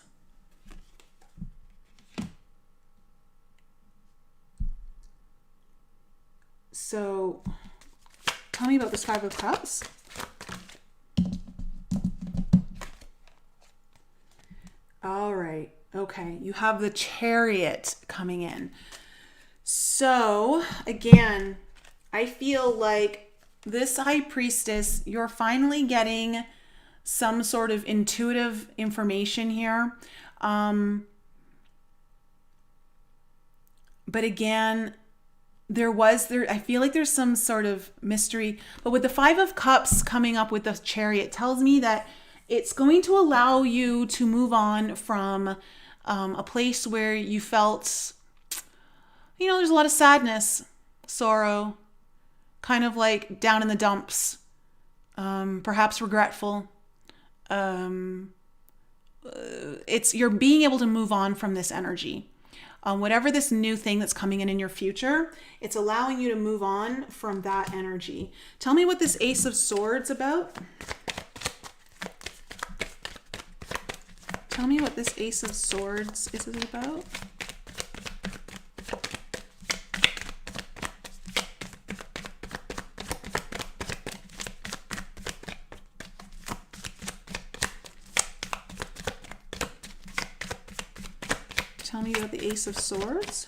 So, tell me about this Five of Cups. All right. Okay. You have the Chariot coming in. So, again, I feel like this High Priestess, you're finally getting some sort of intuitive information here. But again, I feel like there's some sort of mystery. But with the Five of Cups coming up with the Chariot, tells me that it's going to allow you to move on from a place where you felt, there's a lot of sadness, sorrow, kind of like down in the dumps, perhaps regretful. You're being able to move on from this energy. whatever this new thing that's coming in your future, it's allowing you to move on from that energy. Tell me what this Ace of Swords about. Tell me what this Ace of Swords is about. Tell me about the Ace of Swords.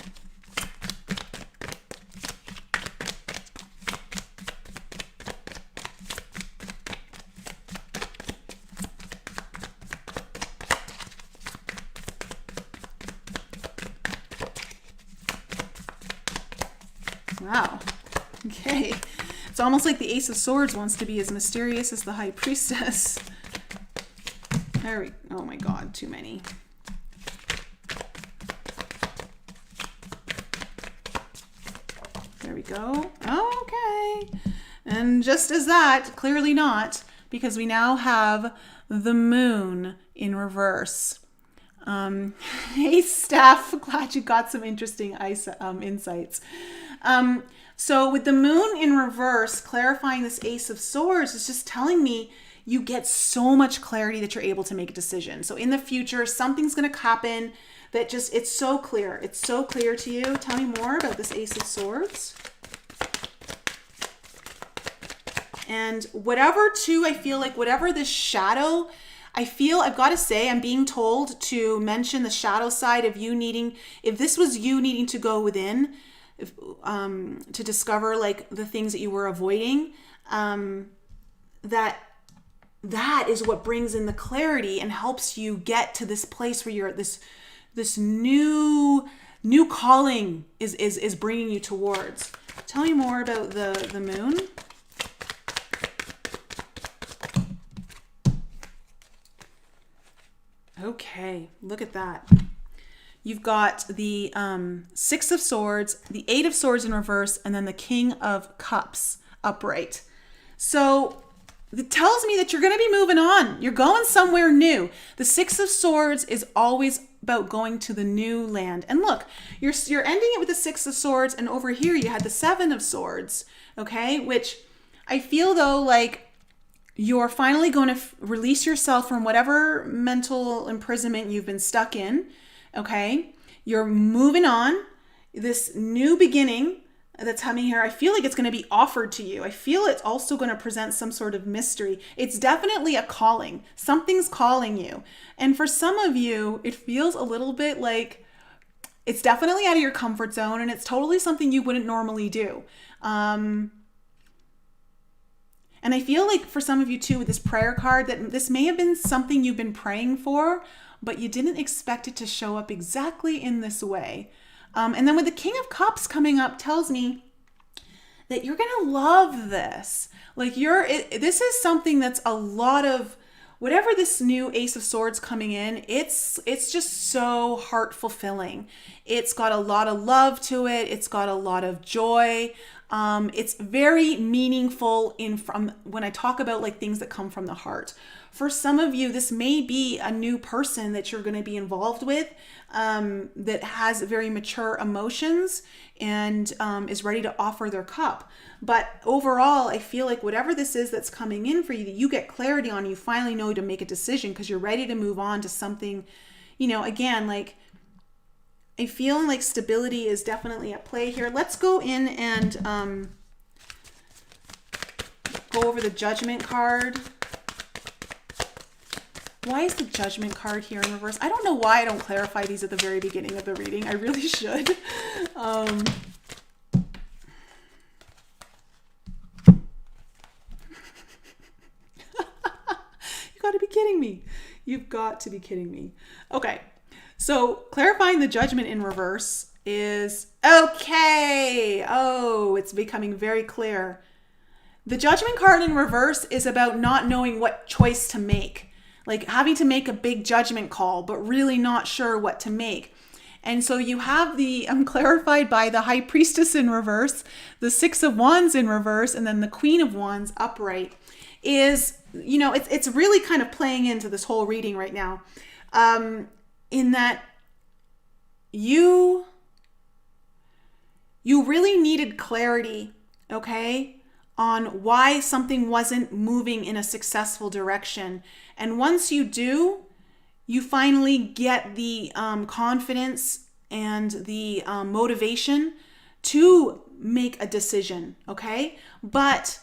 Wow. Okay. It's almost like the Ace of Swords wants to be as mysterious as the High Priestess. Oh my God, too many. There we go. Okay. And just as that, clearly not, because we now have the Moon in reverse. Hey, Steph, glad you got some interesting insights. So with the Moon in reverse, clarifying this Ace of Swords is just telling me you get so much clarity that you're able to make a decision. So in the future, something's going to happen that just, it's so clear. It's so clear to you. Tell me more about this Ace of Swords. And whatever too, I feel like whatever this shadow, I've got to say, I'm being told to mention the shadow side of you needing, if this was you needing to go within, to discover like the things that you were avoiding, that is what brings in the clarity and helps you get to this place where you're at this new calling is bringing you towards. Tell me more about the Moon. Okay, look at that. You've got the Six of Swords, the Eight of Swords in reverse, and then the King of Cups upright. So it tells me that you're going to be moving on. You're going somewhere new. The Six of Swords is always about going to the new land. And look, you're ending it with the Six of Swords, and over here you had the Seven of Swords, okay? Which I feel though like you're finally going to release yourself from whatever mental imprisonment you've been stuck in, okay? You're moving on. This new beginning that's coming here, I feel like it's going to be offered to you. I feel it's also going to present some sort of mystery. It's definitely a calling. Something's calling you. And for some of you, it feels a little bit like it's definitely out of your comfort zone, and it's totally something you wouldn't normally do. And I feel like for some of you too, with this prayer card, that this may have been something you've been praying for, but you didn't expect it to show up exactly in this way. And then with the King of Cups coming up tells me that you're going to love this. Like this is something that's a lot of, whatever this new Ace of Swords coming in, it's just so heart fulfilling. It's got a lot of love to it. It's got a lot of joy. It's very meaningful from when I talk about like things that come from the heart. For some of you, this may be a new person that you're going to be involved with, that has very mature emotions and is ready to offer their cup. But overall, I feel like whatever this is that's coming in for you, that you get clarity on, you finally know to make a decision because you're ready to move on to something, again, like I feel like stability is definitely at play here. Let's go in and go over the Judgment card. Why is the Judgment card here in reverse? I don't know why I don't clarify these at the very beginning of the reading. I really should. You got to be kidding me. You've got to be kidding me. Okay. So clarifying the Judgment in reverse is okay. Oh, it's becoming very clear. The Judgment card in reverse is about not knowing what choice to make. Like having to make a big judgment call, but really not sure what to make. And so you have the, clarified by the High Priestess in reverse, the Six of Wands in reverse, and then the Queen of Wands upright is, it's really kind of playing into this whole reading right now. In that, you really needed clarity, okay, on why something wasn't moving in a successful direction. And once you do, you finally get the confidence and the motivation to make a decision, okay? But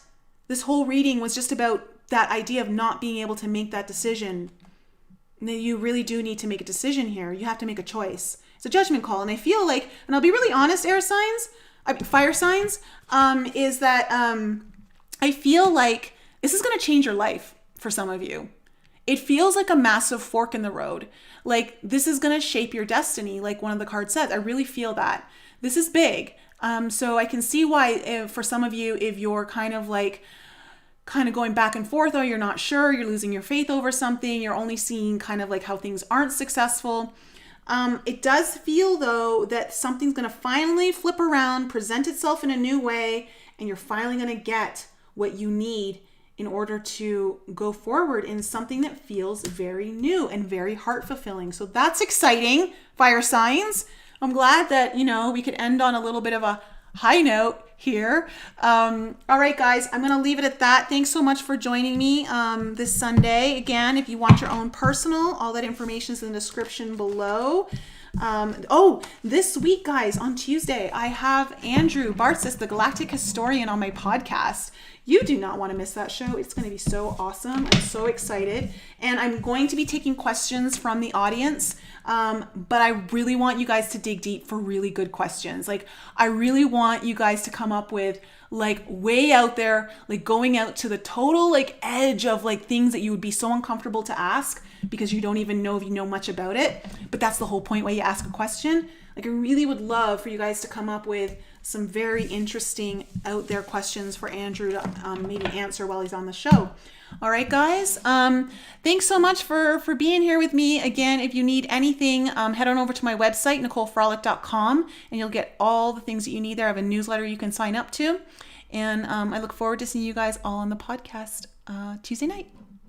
this whole reading was just about that idea of not being able to make that decision. You really do need to make a decision here. You have to make a choice. It's a judgment call. And I feel like, and I'll be really honest, fire signs, is that I feel like this is going to change your life for some of you. It feels like a massive fork in the road. Like this is going to shape your destiny, like one of the cards says. I really feel that. This is big. So I can see why for some of you, if you're kind of going back and forth, or you're not sure, you're losing your faith over something, you're only seeing kind of like how things aren't successful. It does feel though that something's going to finally flip around, present itself in a new way, and you're finally going to get what you need in order to go forward in something that feels very new and very heart fulfilling. So that's exciting, fire signs. I'm glad that, we could end on a little bit of a high note here. All right, guys, I'm going to leave it at that. Thanks so much for joining me this Sunday. Again, if you want your own personal, all that information is in the description below. This week, guys, on Tuesday, I have Andrew Bartzis, the Galactic Historian, on my podcast. You do not want to miss that show. It's going to be so awesome. I'm so excited. And I'm going to be taking questions from the audience. But I really want you guys to dig deep for really good questions. Like, I really want you guys to come up with way out there, going out to the total edge of things that you would be so uncomfortable to ask because you don't even know if you know much about it. But that's the whole point why you ask a question. I really would love for you guys to come up with some very interesting out there questions for Andrew to maybe answer while he's on the show. All right, guys. Thanks so much for being here with me. Again, if you need anything, head on over to my website, NicoleFrolic.com, and you'll get all the things that you need there. I have a newsletter you can sign up to. And I look forward to seeing you guys all on the podcast Tuesday night.